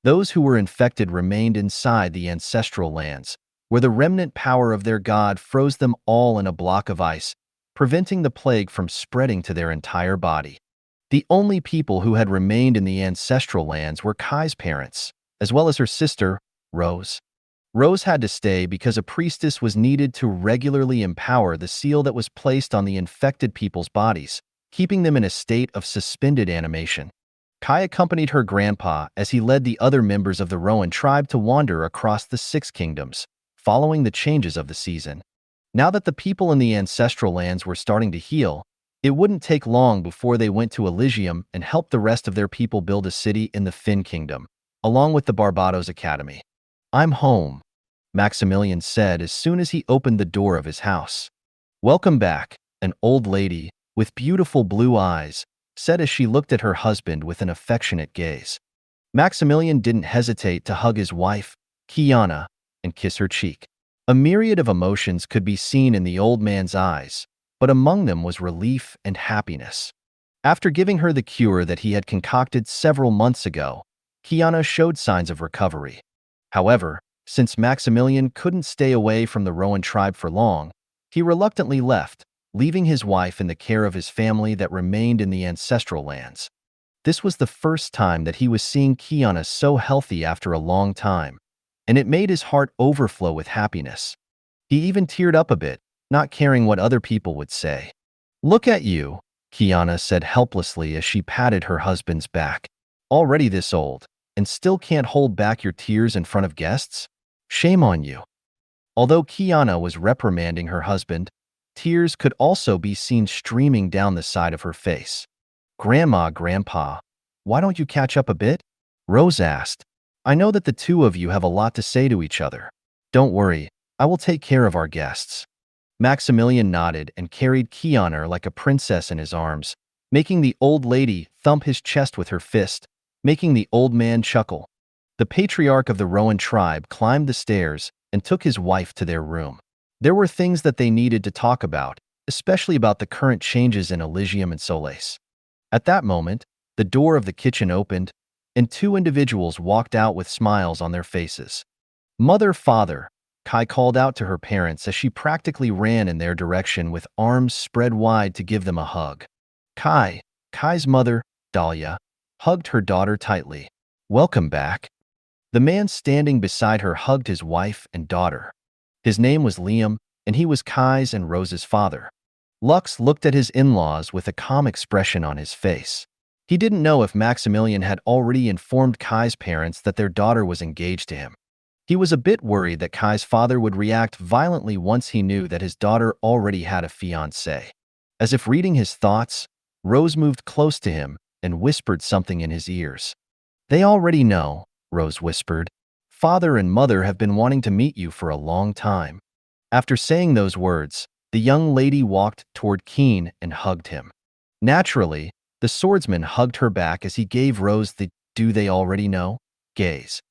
Those who were infected remained inside the ancestral lands, where the remnant power of their god froze them all in a block of ice, preventing the plague from spreading to their entire body. The only people who had remained in the ancestral lands were Kai's parents, as well as her sister, Rose. Rose had to stay because a priestess was needed to regularly empower the seal that was placed on the infected people's bodies, keeping them in a state of suspended animation. Kai accompanied her grandpa as he led the other members of the Rowan tribe to wander across the Six Kingdoms, following the changes of the season. Now that the people in the ancestral lands were starting to heal, it wouldn't take long before they went to Elysium and helped the rest of their people build a city in the Finn Kingdom, along with the Barbados Academy. "I'm home," Maximilian said as soon as he opened the door of his house. "Welcome back," an old lady, with beautiful blue eyes, said as she looked at her husband with an affectionate gaze. Maximilian didn't hesitate to hug his wife, Kiana, and kiss her cheek. A myriad of emotions could be seen in the old man's eyes, but among them was relief and happiness. After giving her the cure that he had concocted several months ago, Kiana showed signs of recovery. However, since Maximilian couldn't stay away from the Rowan tribe for long, he reluctantly left, leaving his wife in the care of his family that remained in the ancestral lands. This was the first time that he was seeing Kiana so healthy after a long time, and it made his heart overflow with happiness. He even teared up a bit, not caring what other people would say. "Look at you," Kiana said helplessly as she patted her husband's back. "Already this old, and still can't hold back your tears in front of guests? Shame on you." Although Kiana was reprimanding her husband, tears could also be seen streaming down the side of her face. Grandpa, why don't you catch up a bit?" Rose asked. "I know that the two of you have a lot to say to each other. Don't worry, I will take care of our guests." Maximilian nodded and carried Kiana like a princess in his arms, making the old lady thump his chest with her fist, making the old man chuckle. The patriarch of the Rowan tribe climbed the stairs and took his wife to their room. There were things that they needed to talk about, especially about the current changes in Elysium and Solais. At that moment, the door of the kitchen opened, and two individuals walked out with smiles on their faces. "Father," Kai called out to her parents as she practically ran in their direction with arms spread wide to give them a hug. Kai's mother, Dahlia, hugged her daughter tightly. "Welcome back." The man standing beside her hugged his wife and daughter. His name was Liam, and he was Kai's and Rose's father. Lux looked at his in-laws with a calm expression on his face. He didn't know if Maximilian had already informed Kai's parents that their daughter was engaged to him. He was a bit worried that Kai's father would react violently once he knew that his daughter already had a fiancé. As if reading his thoughts, Rose moved close to him and whispered something in his ears. "They already know," Rose whispered. "Father and mother have been wanting to meet you for a long time." After saying those words, the young lady walked toward Keen and hugged him. Naturally, the swordsman hugged her back as he gave Rose the "do they already know?" gaze.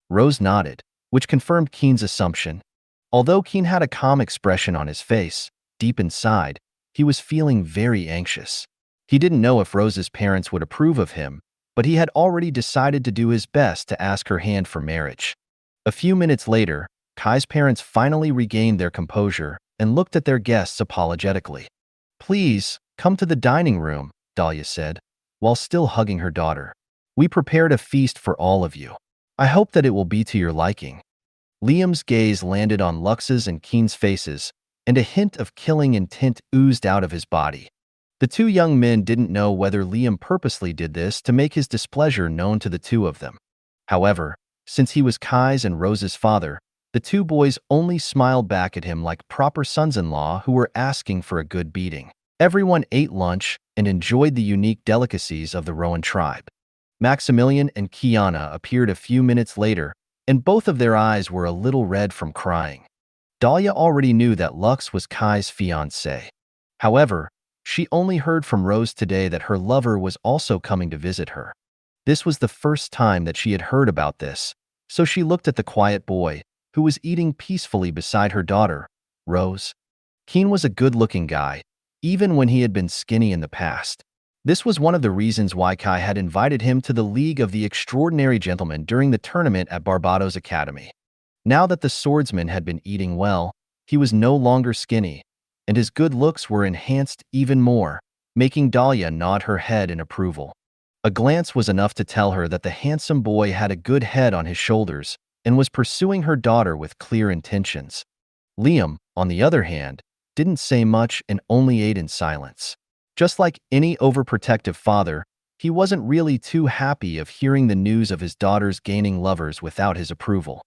Rose nodded, which confirmed Keen's assumption. Although Keen had a calm expression on his face, deep inside, he was feeling very anxious. He didn't know if Rose's parents would approve of him, but he had already decided to do his best to ask her hand for marriage. A few minutes later, Kai's parents finally regained their composure and looked at their guests apologetically. "Please, come to the dining room," Dahlia said, while still hugging her daughter. "We prepared a feast for all of you. I hope that it will be to your liking." Liam's gaze landed on Lux's and Keen's faces, and a hint of killing intent oozed out of his body. The two young men didn't know whether Liam purposely did this to make his displeasure known to the two of them. However, since he was Kai's and Rose's father, The two boys only smiled back at him like proper sons-in-law who were asking for a good beating. Everyone ate lunch and enjoyed the unique delicacies of the Rowan tribe. Maximilian and Kiana appeared a few minutes later, and both of their eyes were a little red from crying. Dahlia already knew that Lux was Kai's fiancé. However, she only heard from Rose today that her lover was also coming to visit her. This was the first time that she had heard about this, so she looked at the quiet boy, who was eating peacefully beside her daughter, Rose. Keen was a good-looking guy, even when he had been skinny in the past. This was one of the reasons why Kai had invited him to the League of the Extraordinary Gentlemen during the tournament at Barbados Academy. Now that the swordsman had been eating well, he was no longer skinny, and his good looks were enhanced even more, making Dahlia nod her head in approval. A glance was enough to tell her that the handsome boy had a good head on his shoulders and was pursuing her daughter with clear intentions. Liam, on the other hand, didn't say much and only ate in silence. Just like any overprotective father, he wasn't really too happy of hearing the news of his daughters gaining lovers without his approval.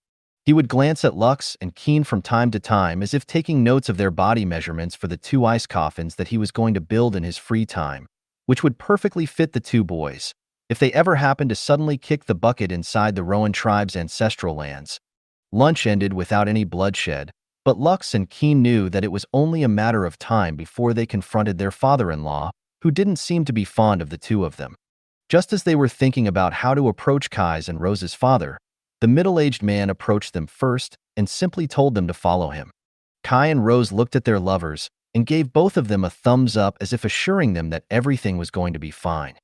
He would glance at Lux and Keen from time to time as if taking notes of their body measurements for the 2 ice coffins that he was going to build in his free time, which would perfectly fit the 2 boys, if they ever happened to suddenly kick the bucket inside the Rowan tribe's ancestral lands. Lunch ended without any bloodshed, but Lux and Keen knew that it was only a matter of time before they confronted their father-in-law, who didn't seem to be fond of the 2 of them. Just as they were thinking about how to approach Kai's and Rose's father, the middle-aged man approached them first and simply told them to follow him. Kai and Rose looked at their lovers and gave both of them a thumbs up as if assuring them that everything was going to be fine.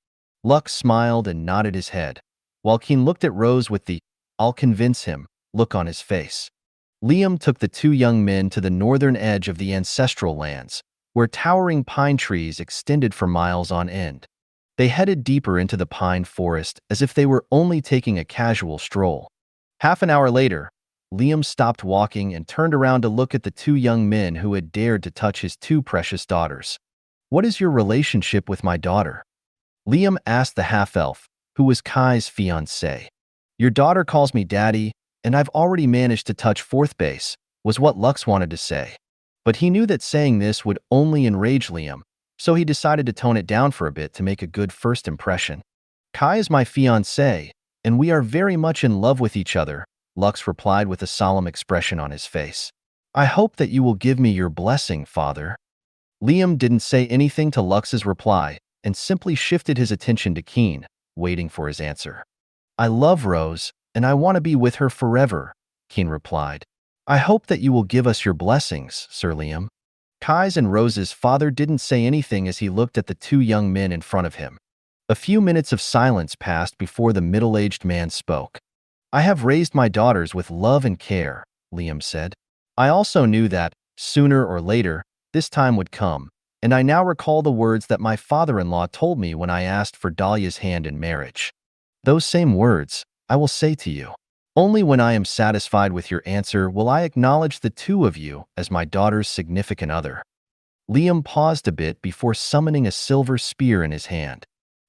Lux smiled and nodded his head, while Keen looked at Rose with the "I'll convince him" look on his face. Liam took the 2 young men to the northern edge of the ancestral lands, where towering pine trees extended for miles on end. They headed deeper into the pine forest as if they were only taking a casual stroll. Half an hour later, Liam stopped walking and turned around to look at the 2 young men who had dared to touch his 2 precious daughters. "What is your relationship with my daughter?" Liam asked the half-elf, who was Kai's fiancé. "Your daughter calls me daddy, and I've already managed to touch 4th base," was what Lux wanted to say. But he knew that saying this would only enrage Liam, so he decided to tone it down for a bit to make a good first impression. "Kai is my fiancé, and we are very much in love with each other," Lux replied with a solemn expression on his face. "I hope that you will give me your blessing, father." Liam didn't say anything to Lux's reply and simply shifted his attention to Keen, waiting for his answer. "I love Rose, and I want to be with her forever," Keen replied. "I hope that you will give us your blessings, Sir Liam." Kai's and Rose's father didn't say anything as he looked at the 2 young men in front of him. A few minutes of silence passed before the middle-aged man spoke. "I have raised my daughters with love and care," Liam said. "I also knew that, sooner or later, this time would come, and I now recall the words that my father-in-law told me when I asked for Dahlia's hand in marriage. Those same words, I will say to you. Only when I am satisfied with your answer will I acknowledge the 2 of you as my daughter's significant other." Liam paused a bit before summoning a silver spear in his hand.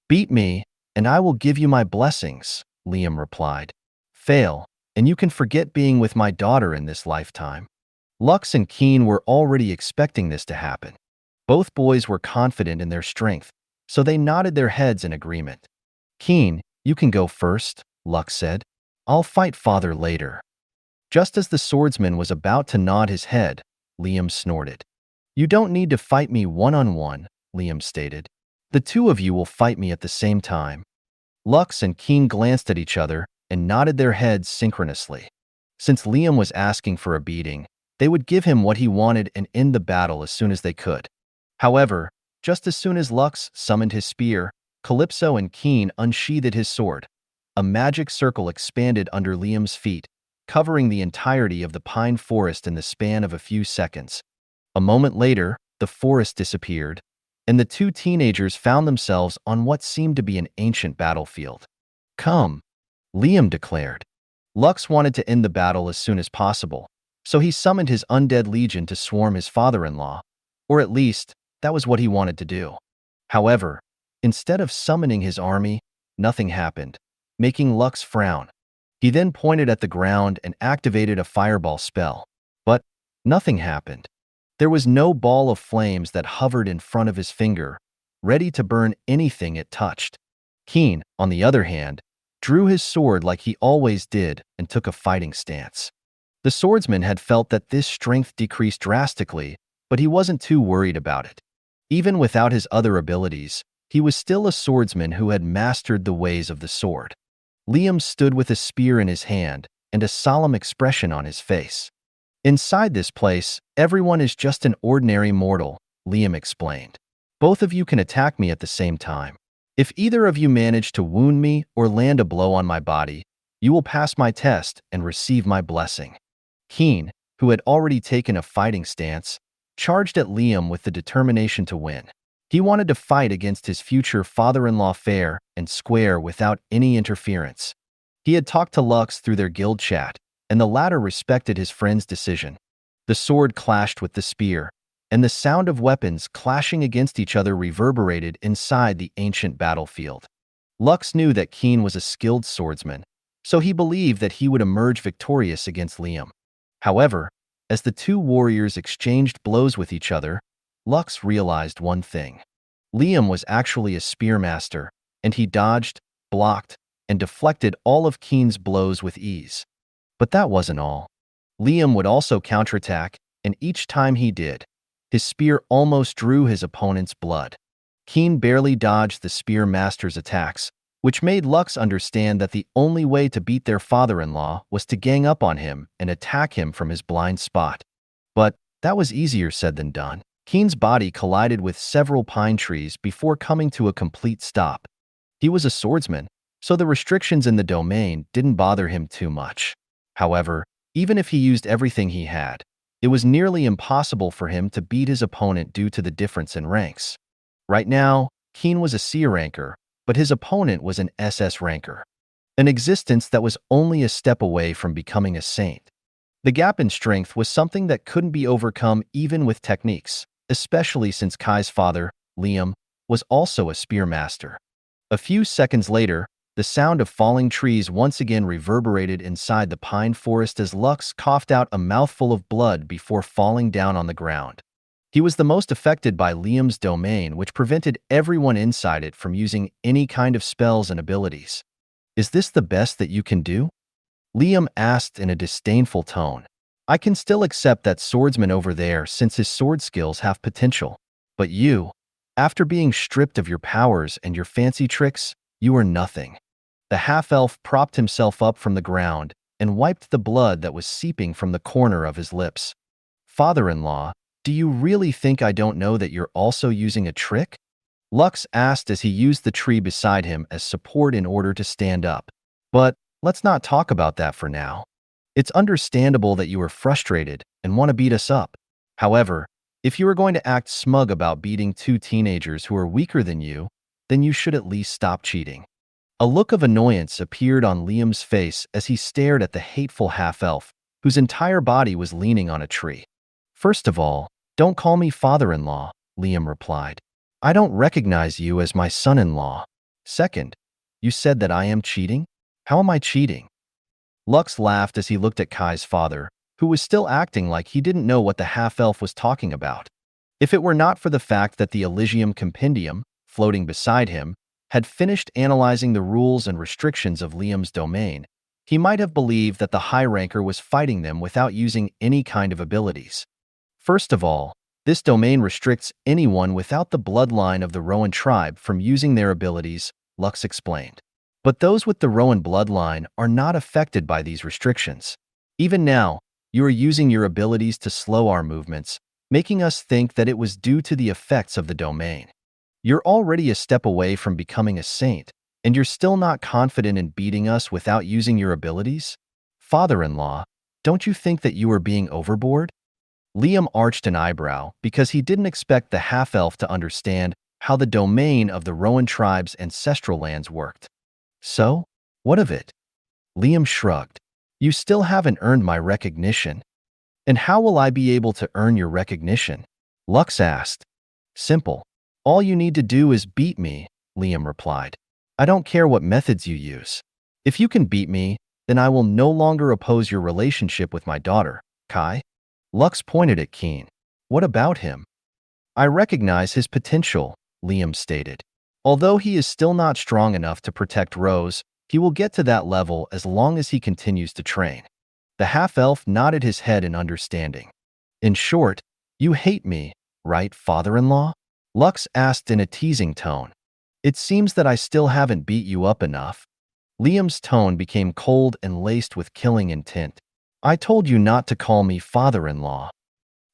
"Beat me, and I will give you my blessings," Liam replied. "Fail, and you can forget being with my daughter in this lifetime." Lux and Keen were already expecting this to happen. Both boys were confident in their strength, so they nodded their heads in agreement. "Keen, you can go first," Lux said. "I'll fight father later." Just as the swordsman was about to nod his head, Liam snorted. "You don't need to fight me one-on-one," Liam stated. "The 2 of you will fight me at the same time." Lux and Keen glanced at each other and nodded their heads synchronously. Since Liam was asking for a beating, they would give him what he wanted and end the battle as soon as they could. However, just as soon as Lux summoned his spear, Calypso and Keen unsheathed his sword. A magic circle expanded under Liam's feet, covering the entirety of the pine forest in the span of a few seconds. A moment later, the forest disappeared, and the 2 teenagers found themselves on what seemed to be an ancient battlefield. "Come," Liam declared. Lux wanted to end the battle as soon as possible, so he summoned his undead legion to swarm his father-in-law, or at least, that was what he wanted to do. However, instead of summoning his army, nothing happened, making Lux frown. He then pointed at the ground and activated a fireball spell. But nothing happened. There was no ball of flames that hovered in front of his finger, ready to burn anything it touched. Keen, on the other hand, drew his sword like he always did and took a fighting stance. The swordsman had felt that this strength decreased drastically, but he wasn't too worried about it. Even without his other abilities, he was still a swordsman who had mastered the ways of the sword. Liam stood with a spear in his hand and a solemn expression on his face. Inside this place, everyone is just an ordinary mortal, Liam explained. Both of you can attack me at the same time. If either of you manage to wound me or land a blow on my body, you will pass my test and receive my blessing. Keen, who had already taken a fighting stance, charged at Liam with the determination to win. He wanted to fight against his future father-in-law fair and square without any interference. He had talked to Lux through their guild chat, and the latter respected his friend's decision. The sword clashed with the spear, and the sound of weapons clashing against each other reverberated inside the ancient battlefield. Lux knew that Keen was a skilled swordsman, so he believed that he would emerge victorious against Liam. However, as the two warriors exchanged blows with each other, Lux realized one thing. Liam was actually a spearmaster, and he dodged, blocked, and deflected all of Keen's blows with ease. But that wasn't all. Liam would also counterattack, and each time he did, his spear almost drew his opponent's blood. Keen barely dodged the spearmaster's attacks, which made Lux understand that the only way to beat their father-in-law was to gang up on him and attack him from his blind spot. But that was easier said than done. Keen's body collided with several pine trees before coming to a complete stop. He was a swordsman, so the restrictions in the domain didn't bother him too much. However, even if he used everything he had, it was nearly impossible for him to beat his opponent due to the difference in ranks. Right now, Keen was a C ranker, but his opponent was an SS ranker, an existence that was only a step away from becoming a saint. The gap in strength was something that couldn't be overcome even with techniques, especially since Kai's father, Liam, was also a spearmaster. A few seconds later, the sound of falling trees once again reverberated inside the pine forest as Lux coughed out a mouthful of blood before falling down on the ground. He was the most affected by Liam's domain, which prevented everyone inside it from using any kind of spells and abilities. "Is this the best that you can do?" Liam asked in a disdainful tone. "I can still accept that swordsman over there since his sword skills have potential. But you, after being stripped of your powers and your fancy tricks, you are nothing." The half-elf propped himself up from the ground and wiped the blood that was seeping from the corner of his lips. "Father-in-law, do you really think I don't know that you're also using a trick?" Lux asked as he used the tree beside him as support in order to stand up. "But let's not talk about that for now. It's understandable that you are frustrated and want to beat us up. However, if you are going to act smug about beating two teenagers who are weaker than you, then you should at least stop cheating." A look of annoyance appeared on Liam's face as he stared at the hateful half-elf, whose entire body was leaning on a tree. "First of all, don't call me father-in-law," Liam replied. "I don't recognize you as my son-in-law. Second, you said that I am cheating? How am I cheating?" Lux laughed as he looked at Kai's father, who was still acting like he didn't know what the half-elf was talking about. If it were not for the fact that the Elysium Compendium, floating beside him, had finished analyzing the rules and restrictions of Liam's domain, he might have believed that the high ranker was fighting them without using any kind of abilities. First of all, this domain restricts anyone without the bloodline of the Rowan tribe from using their abilities, Lux explained. But those with the Rowan bloodline are not affected by these restrictions. Even now, you are using your abilities to slow our movements, making us think that it was due to the effects of the domain. You're already a step away from becoming a saint, and you're still not confident in beating us without using your abilities? Father-in-law, don't you think that you are being overboard? Liam arched an eyebrow because he didn't expect the half-elf to understand how the domain of the Rowan tribe's ancestral lands worked. "So, what of it?" Liam shrugged. "You still haven't earned my recognition." "And how will I be able to earn your recognition?" Lux asked. "Simple. All you need to do is beat me," Liam replied. "I don't care what methods you use. If you can beat me, then I will no longer oppose your relationship with my daughter, Kai. Lux pointed at Keen. What about him? I recognize his potential, Liam stated. Although he is still not strong enough to protect Rose, he will get to that level as long as he continues to train. The half-elf nodded his head in understanding. In short, you hate me, right, father-in-law? Lux asked in a teasing tone. It seems that I still haven't beat you up enough. Liam's tone became cold and laced with killing intent. I told you not to call me father-in-law.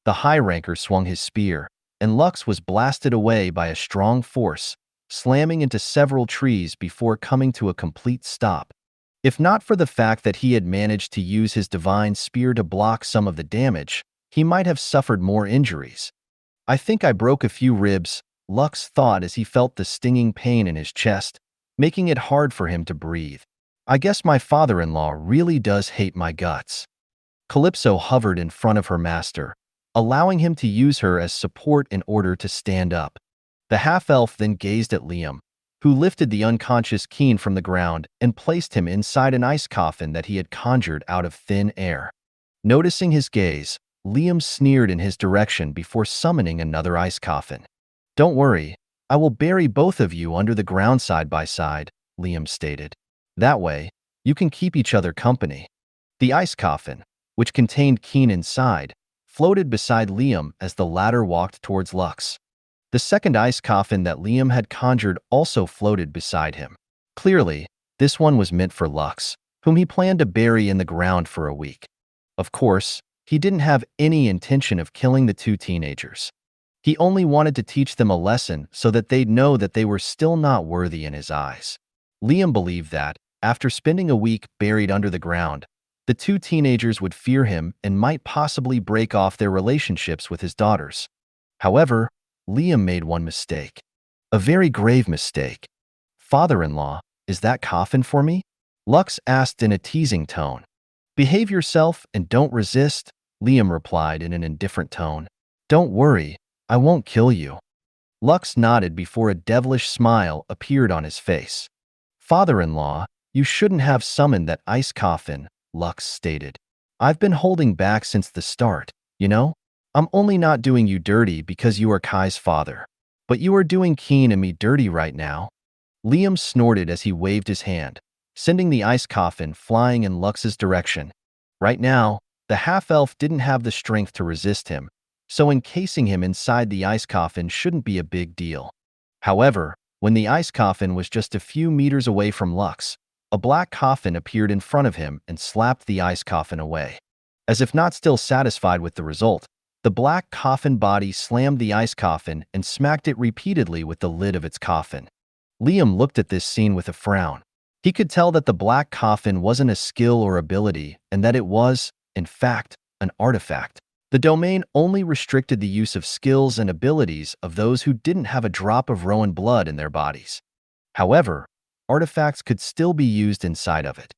The high ranker swung his spear, and Lux was blasted away by a strong force, slamming into several trees before coming to a complete stop. If not for the fact that he had managed to use his divine spear to block some of the damage, he might have suffered more injuries. I think I broke a few ribs, Lux thought as he felt the stinging pain in his chest, making it hard for him to breathe. I guess my father-in-law really does hate my guts. Calypso hovered in front of her master, allowing him to use her as support in order to stand up. The half-elf then gazed at Liam, who lifted the unconscious Keen from the ground and placed him inside an ice coffin that he had conjured out of thin air. Noticing his gaze, Liam sneered in his direction before summoning another ice coffin. Don't worry, I will bury both of you under the ground side by side, Liam stated. That way, you can keep each other company. The ice coffin, which contained Keen inside, floated beside Liam as the latter walked towards Lux. The second ice coffin that Liam had conjured also floated beside him. Clearly, this one was meant for Lux, whom he planned to bury in the ground for a week. Of course, he didn't have any intention of killing the two teenagers. He only wanted to teach them a lesson so that they'd know that they were still not worthy in his eyes. Liam believed that, after spending a week buried under the ground, the two teenagers would fear him and might possibly break off their relationships with his daughters. However, Liam made one mistake. A very grave mistake. Father-in-law, is that coffin for me? Lux asked in a teasing tone. Behave yourself and don't resist, Liam replied in an indifferent tone. Don't worry, I won't kill you. Lux nodded before a devilish smile appeared on his face. Father-in-law, you shouldn't have summoned that ice coffin, Lux stated. I've been holding back since the start, you know? I'm only not doing you dirty because you are Kai's father. But you are doing Keen and me dirty right now. Liam snorted as he waved his hand, sending the ice coffin flying in Lux's direction. Right now, the half-elf didn't have the strength to resist him, so encasing him inside the ice coffin shouldn't be a big deal. However, when the ice coffin was just a few meters away from Lux, a black coffin appeared in front of him and slapped the ice coffin away. As if not still satisfied with the result, the black coffin body slammed the ice coffin and smacked it repeatedly with the lid of its coffin. Liam looked at this scene with a frown. He could tell that the black coffin wasn't a skill or ability and that it was, in fact, an artifact. The domain only restricted the use of skills and abilities of those who didn't have a drop of Rowan blood in their bodies. However, artifacts could still be used inside of it.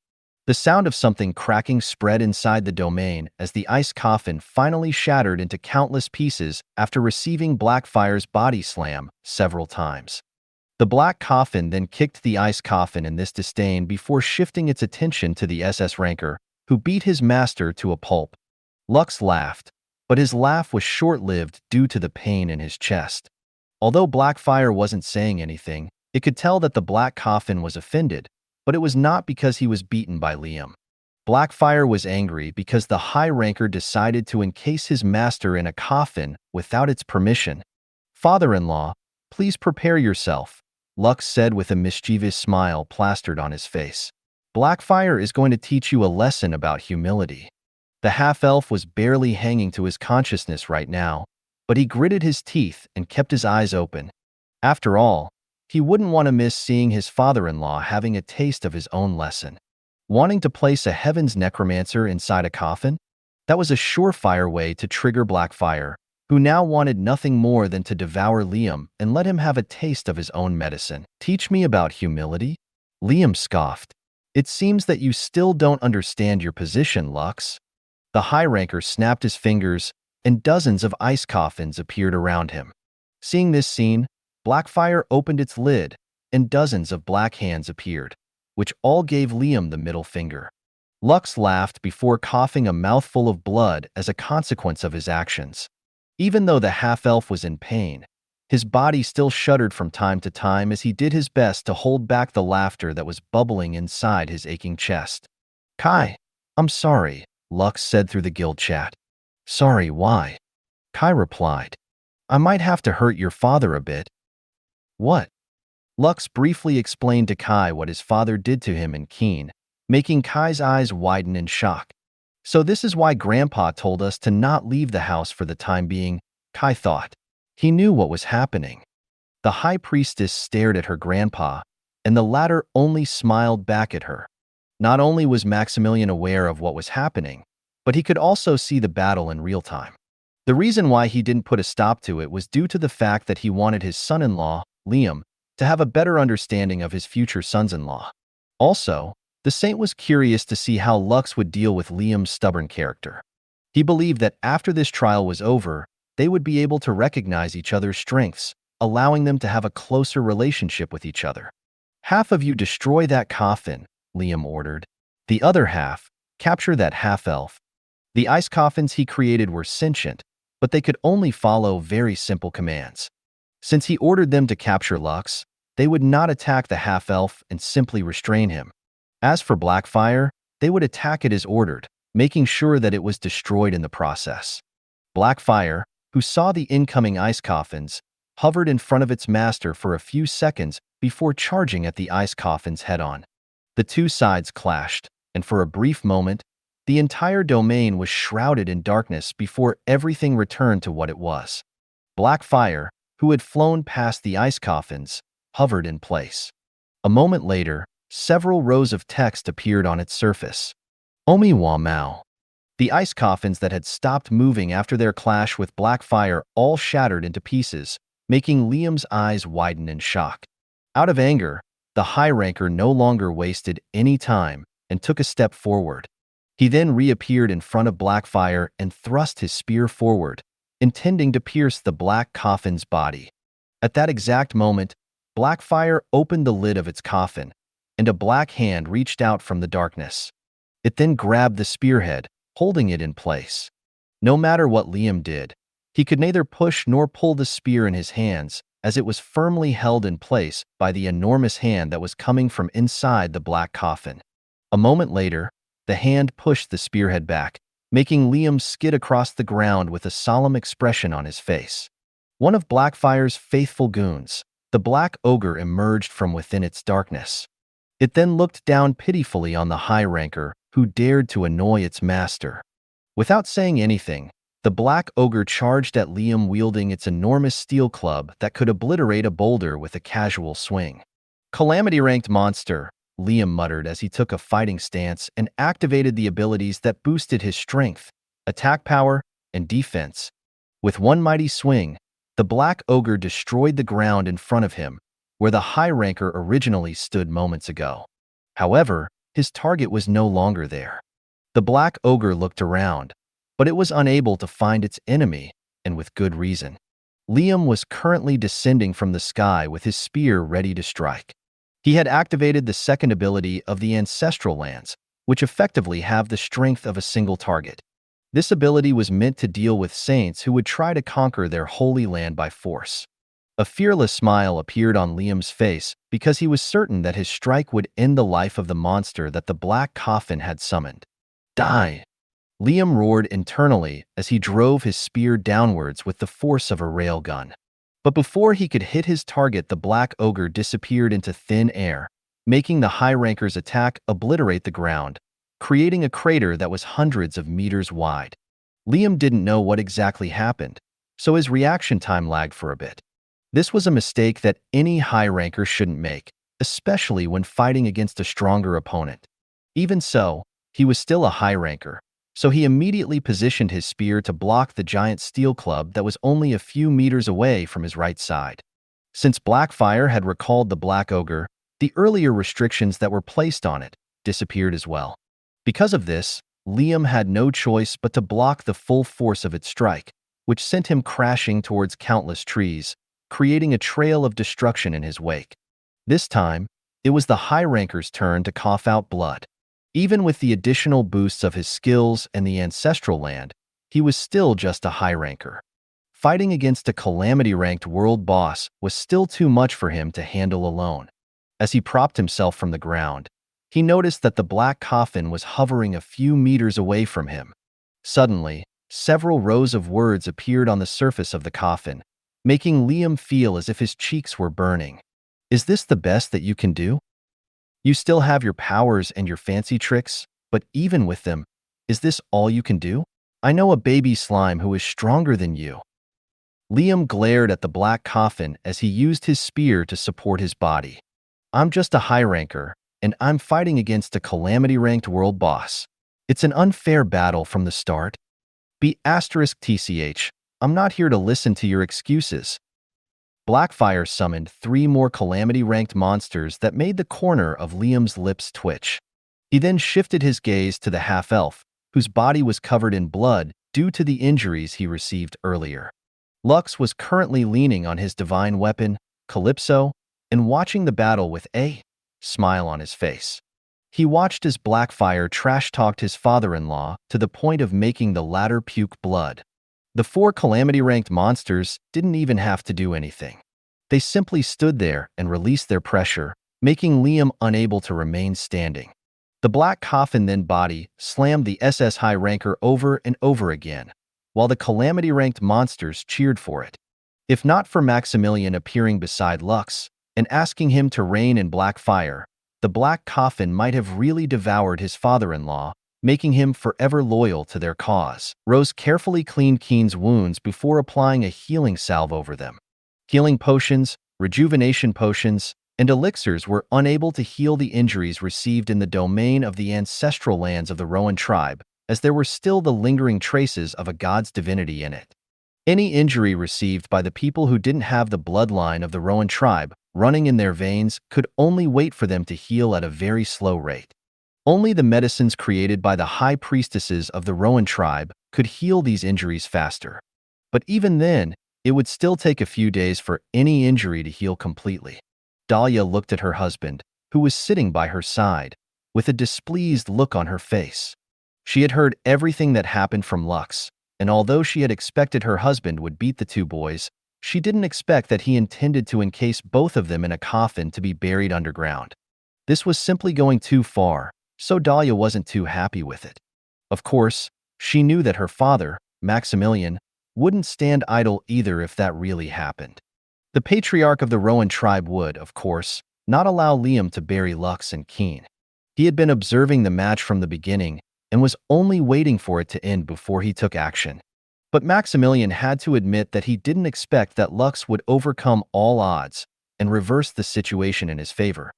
The sound of something cracking spread inside the domain as the ice coffin finally shattered into countless pieces after receiving Blackfire's body slam several times. The black coffin then kicked the ice coffin in this disdain before shifting its attention to the SS ranker, who beat his master to a pulp. Lux laughed, but his laugh was short-lived due to the pain in his chest. Although Blackfire wasn't saying anything, it could tell that the black coffin was offended, but it was not because he was beaten by Liam. Blackfire was angry because the high ranker decided to encase his master in a coffin without its permission. Father-in-law, please prepare yourself, Lux said with a mischievous smile plastered on his face. Blackfire is going to teach you a lesson about humility. The half-elf was barely hanging to his consciousness right now, but he gritted his teeth and kept his eyes open. After all, he wouldn't want to miss seeing his father-in-law having a taste of his own lesson. Wanting to place a Heaven's Necromancer inside a coffin? That was a surefire way to trigger Blackfire, who now wanted nothing more than to devour Liam and let him have a taste of his own medicine. Teach me about humility? Liam scoffed. It seems that you still don't understand your position, Lux. The high ranker snapped his fingers, and dozens of ice coffins appeared around him. Seeing this scene, Blackfire opened its lid, and dozens of black hands appeared, which all gave Liam the middle finger. Lux laughed before coughing a mouthful of blood as a consequence of his actions. Even though the half-elf was in pain, his body still shuddered from time to time as he did his best to hold back the laughter that was bubbling inside his aching chest. Kai, I'm sorry, Lux said through the guild chat. Sorry, why? Kai replied. I might have to hurt your father a bit. What? Lux briefly explained to Kai what his father did to him in Keen, making Kai's eyes widen in shock. So this is why Grandpa told us to not leave the house for the time being, Kai thought. He knew what was happening. The high priestess stared at her grandpa, and the latter only smiled back at her. Not only was Maximilian aware of what was happening, but he could also see the battle in real time. The reason why he didn't put a stop to it was due to the fact that he wanted his son-in-law, Liam, to have a better understanding of his future sons-in-law. Also, the saint was curious to see how Lux would deal with Liam's stubborn character. He believed that after this trial was over, they would be able to recognize each other's strengths, allowing them to have a closer relationship with each other. Half of you destroy that coffin, Liam ordered. The other half, capture that half-elf. The ice coffins he created were sentient, but they could only follow very simple commands. Since he ordered them to capture Lux, they would not attack the half-elf and simply restrain him. As for Blackfire, they would attack it as ordered, making sure that it was destroyed in the process. Blackfire, who saw the incoming ice coffins, hovered in front of its master for a few seconds before charging at the ice coffins head-on. The two sides clashed, and for a brief moment, the entire domain was shrouded in darkness before everything returned to what it was. Blackfire, who had flown past the ice coffins, hovered in place. A moment later, several rows of text appeared on its surface. Omiwa Mao. The ice coffins that had stopped moving after their clash with Blackfire all shattered into pieces, making Liam's eyes widen in shock. Out of anger, the high ranker no longer wasted any time and took a step forward. He then reappeared in front of Blackfire and thrust his spear forward, intending to pierce the black coffin's body. At that exact moment, Blackfire opened the lid of its coffin, and a black hand reached out from the darkness. It then grabbed the spearhead, holding it in place. No matter what Liam did, he could neither push nor pull the spear in his hands, as it was firmly held in place by the enormous hand that was coming from inside the black coffin. A moment later, the hand pushed the spearhead back, making Liam skid across the ground with a solemn expression on his face. One of Blackfire's faithful goons, the Black Ogre, emerged from within its darkness. It then looked down pitifully on the high ranker, who dared to annoy its master. Without saying anything, the Black Ogre charged at Liam, wielding its enormous steel club that could obliterate a boulder with a casual swing. Calamity-ranked monster, Liam muttered as he took a fighting stance and activated the abilities that boosted his strength, attack power, and defense. With one mighty swing, the Black Ogre destroyed the ground in front of him, where the high ranker originally stood moments ago. However, his target was no longer there. The Black Ogre looked around, but it was unable to find its enemy, and with good reason. Liam was currently descending from the sky with his spear ready to strike. He had activated the second ability of the Ancestral Lands, which effectively have the strength of a single target. This ability was meant to deal with saints who would try to conquer their holy land by force. A fearless smile appeared on Liam's face because he was certain that his strike would end the life of the monster that the black coffin had summoned. Die! Liam roared internally as he drove his spear downwards with the force of a railgun. But before he could hit his target, the Black Ogre disappeared into thin air, making the high ranker's attack obliterate the ground, creating a crater that was hundreds of meters wide. Liam didn't know what exactly happened, so his reaction time lagged for a bit. This was a mistake that any high ranker shouldn't make, especially when fighting against a stronger opponent. Even so, he was still a high ranker, so he immediately positioned his spear to block the giant steel club that was only a few meters away from his right side. Since Blackfire had recalled the Black Ogre, the earlier restrictions that were placed on it disappeared as well. Because of this, Liam had no choice but to block the full force of its strike, which sent him crashing towards countless trees, creating a trail of destruction in his wake. This time, it was the high ranker's turn to cough out blood. Even with the additional boosts of his skills and the ancestral land, he was still just a high ranker. Fighting against a calamity-ranked world boss was still too much for him to handle alone. As he propped himself from the ground, he noticed that the black coffin was hovering a few meters away from him. Suddenly, several rows of words appeared on the surface of the coffin, making Liam feel as if his cheeks were burning. Is this the best that you can do? You still have your powers and your fancy tricks, but even with them, is this all you can do? I know a baby slime who is stronger than you. Liam glared at the black coffin as he used his spear to support his body. I'm just a high ranker, and I'm fighting against a calamity-ranked world boss. It's an unfair battle from the start. *TCH, I'm not here to listen to your excuses. Blackfire summoned 3 more calamity-ranked monsters that made the corner of Liam's lips twitch. He then shifted his gaze to the half-elf, whose body was covered in blood due to the injuries he received earlier. Lux was currently leaning on his divine weapon, Calypso, and watching the battle with a smile on his face. He watched as Blackfire trash-talked his father-in-law to the point of making the latter puke blood. The 4 calamity-ranked monsters didn't even have to do anything. They simply stood there and released their pressure, making Liam unable to remain standing. The black coffin then body slammed the SS high ranker over and over again, while the calamity-ranked monsters cheered for it. If not for Maximilian appearing beside Lux and asking him to reign in black fire, the black coffin might have really devoured his father-in-law, making him forever loyal to their cause. Rose carefully cleaned Keen's wounds before applying a healing salve over them. Healing potions, rejuvenation potions, and elixirs were unable to heal the injuries received in the domain of the ancestral lands of the Rowan tribe, as there were still the lingering traces of a god's divinity in it. Any injury received by the people who didn't have the bloodline of the Rowan tribe running in their veins could only wait for them to heal at a very slow rate. Only the medicines created by the high priestesses of the Rowan tribe could heal these injuries faster. But even then, it would still take a few days for any injury to heal completely. Dahlia looked at her husband, who was sitting by her side, with a displeased look on her face. She had heard everything that happened from Lux, and although she had expected her husband would beat the 2 boys, she didn't expect that he intended to encase both of them in a coffin to be buried underground. This was simply going too far, so Dahlia wasn't too happy with it. Of course, she knew that her father, Maximilian, wouldn't stand idle either if that really happened. The patriarch of the Rowan tribe would, of course, not allow Liam to bury Lux and Keen. He had been observing the match from the beginning and was only waiting for it to end before he took action. But Maximilian had to admit that he didn't expect that Lux would overcome all odds and reverse the situation in his favor.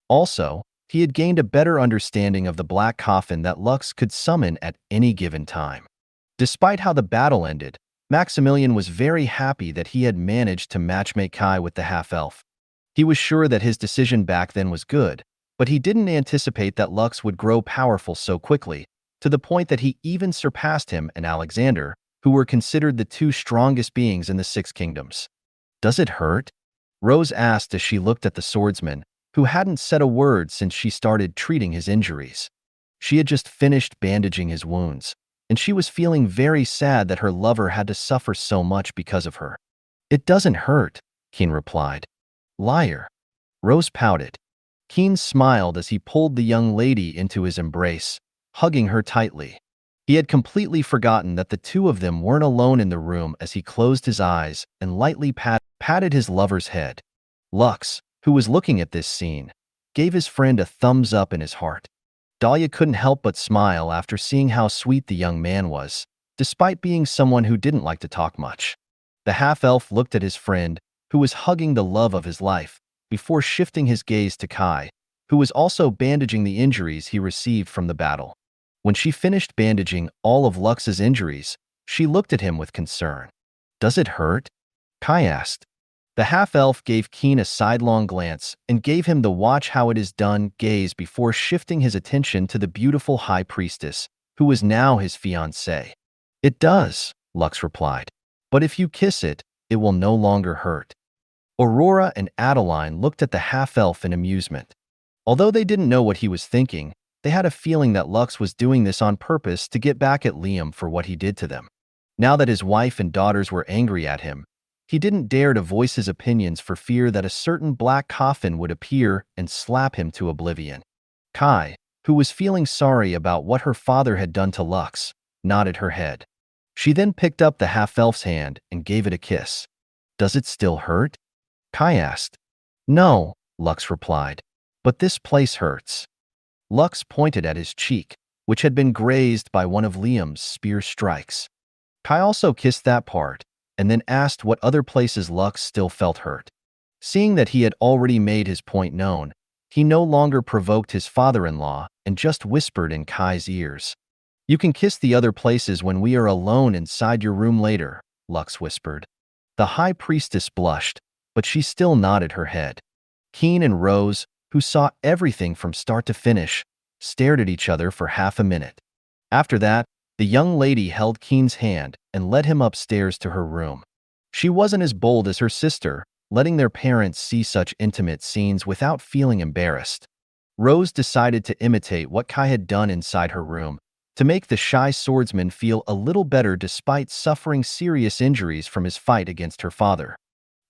Also, he had gained a better understanding of the black coffin that Lux could summon at any given time. Despite how the battle ended, Maximilian was very happy that he had managed to matchmake Kai with the half-elf. He was sure that his decision back then was good, but he didn't anticipate that Lux would grow powerful so quickly, to the point that he even surpassed him and Alexander, who were considered the 2 strongest beings in the 6 kingdoms. Does it hurt? Rose asked as she looked at the swordsman, who hadn't said a word since she started treating his injuries. She had just finished bandaging his wounds, and she was feeling very sad that her lover had to suffer so much because of her. It doesn't hurt, Keen replied. Liar. Rose pouted. Keen smiled as he pulled the young lady into his embrace, hugging her tightly. He had completely forgotten that the 2 of them weren't alone in the room as he closed his eyes and lightly patted his lover's head. Lux, who was looking at this scene, gave his friend a thumbs up in his heart. Dahlia couldn't help but smile after seeing how sweet the young man was, despite being someone who didn't like to talk much. The half-elf looked at his friend, who was hugging the love of his life, before shifting his gaze to Kai, who was also bandaging the injuries he received from the battle. When she finished bandaging all of Lux's injuries, she looked at him with concern. Does it hurt? Kai asked. The half-elf gave Keen a sidelong glance and gave him the watch how it is done gaze before shifting his attention to the beautiful high priestess, who was now his fiancée. It does, Lux replied. But if you kiss it, it will no longer hurt. Aurora and Adeline looked at the half-elf in amusement. Although they didn't know what he was thinking, they had a feeling that Lux was doing this on purpose to get back at Liam for what he did to them. Now that his wife and daughters were angry at him, he didn't dare to voice his opinions for fear that a certain black coffin would appear and slap him to oblivion. Kai, who was feeling sorry about what her father had done to Lux, nodded her head. She then picked up the half-elf's hand and gave it a kiss. "Does it still hurt?" Kai asked. "No," Lux replied, "but this place hurts." Lux pointed at his cheek, which had been grazed by one of Liam's spear strikes. Kai also kissed that part, and then asked what other places Lux still felt hurt. Seeing that he had already made his point known, he no longer provoked his father-in-law and just whispered in Kai's ears. "You can kiss the other places when we are alone inside your room later," Lux whispered. The high priestess blushed, but she still nodded her head. Keen and Rose, who saw everything from start to finish, stared at each other for half a minute. After that, the young lady held Keen's hand and led him upstairs to her room. She wasn't as bold as her sister, letting their parents see such intimate scenes without feeling embarrassed. Rose decided to imitate what Kai had done inside her room, to make the shy swordsman feel a little better despite suffering serious injuries from his fight against her father.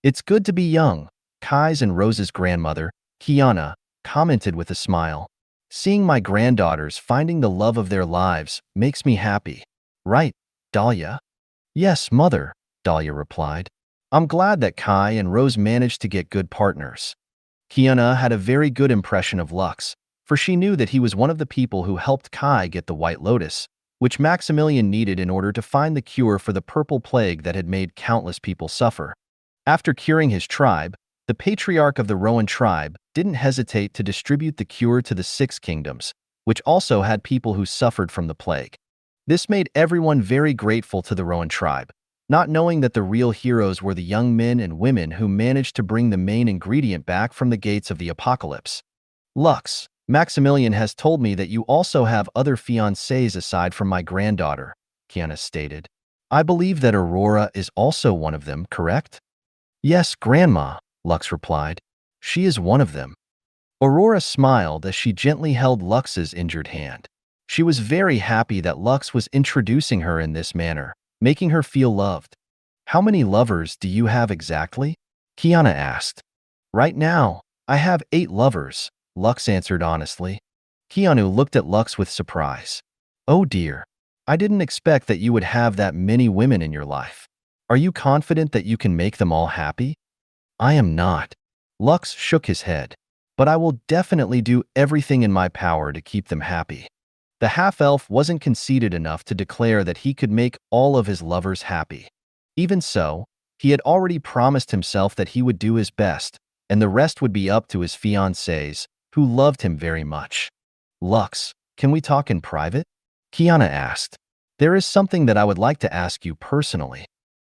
"It's good to be young," Kai's and Rose's grandmother, Kiana, commented with a smile. "Seeing my granddaughters finding the love of their lives makes me happy. Right, Dahlia?" "Yes, mother," Dahlia replied. "I'm glad that Kai and Rose managed to get good partners." Kiana had a very good impression of Lux, for she knew that he was one of the people who helped Kai get the White Lotus, which Maximilian needed in order to find the cure for the purple plague that had made countless people suffer. After curing his tribe, the patriarch of the Rowan tribe didn't hesitate to distribute the cure to the 6 kingdoms, which also had people who suffered from the plague. This made everyone very grateful to the Rowan tribe, not knowing that the real heroes were the young men and women who managed to bring the main ingredient back from the gates of the apocalypse. "Lux, Maximilian has told me that you also have other fiancées aside from my granddaughter," Kiana stated. "I believe that Aurora is also one of them, correct?" "Yes, Grandma," Lux replied. "She is one of them." Aurora smiled as she gently held Lux's injured hand. She was very happy that Lux was introducing her in this manner, making her feel loved. "How many lovers do you have exactly?" Kiana asked. "Right now, I have 8 lovers," Lux answered honestly. Keanu looked at Lux with surprise. "Oh dear. I didn't expect that you would have that many women in your life. Are you confident that you can make them all happy?" "I am not." Lux shook his head. "But I will definitely do everything in my power to keep them happy." The half-elf wasn't conceited enough to declare that he could make all of his lovers happy. Even so, he had already promised himself that he would do his best, and the rest would be up to his fiancées, who loved him very much. "Lux, can we talk in private?" Kiana asked. "There is something that I would like to ask you personally."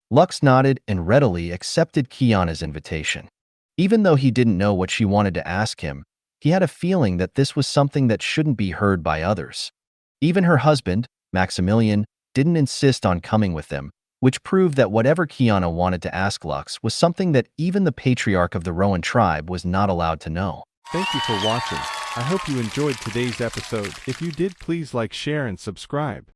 Lux nodded and readily accepted Kiana's invitation. Even though he didn't know what she wanted to ask him, he had a feeling that this was something that shouldn't be heard by others. Even her husband, Maximilian, didn't insist on coming with them, which proved that whatever Kiana wanted to ask Lux was something that even the patriarch of the Rowan tribe was not allowed to know. Thank you for watching. I hope you enjoyed today's episode. If you did, please like, share, and subscribe.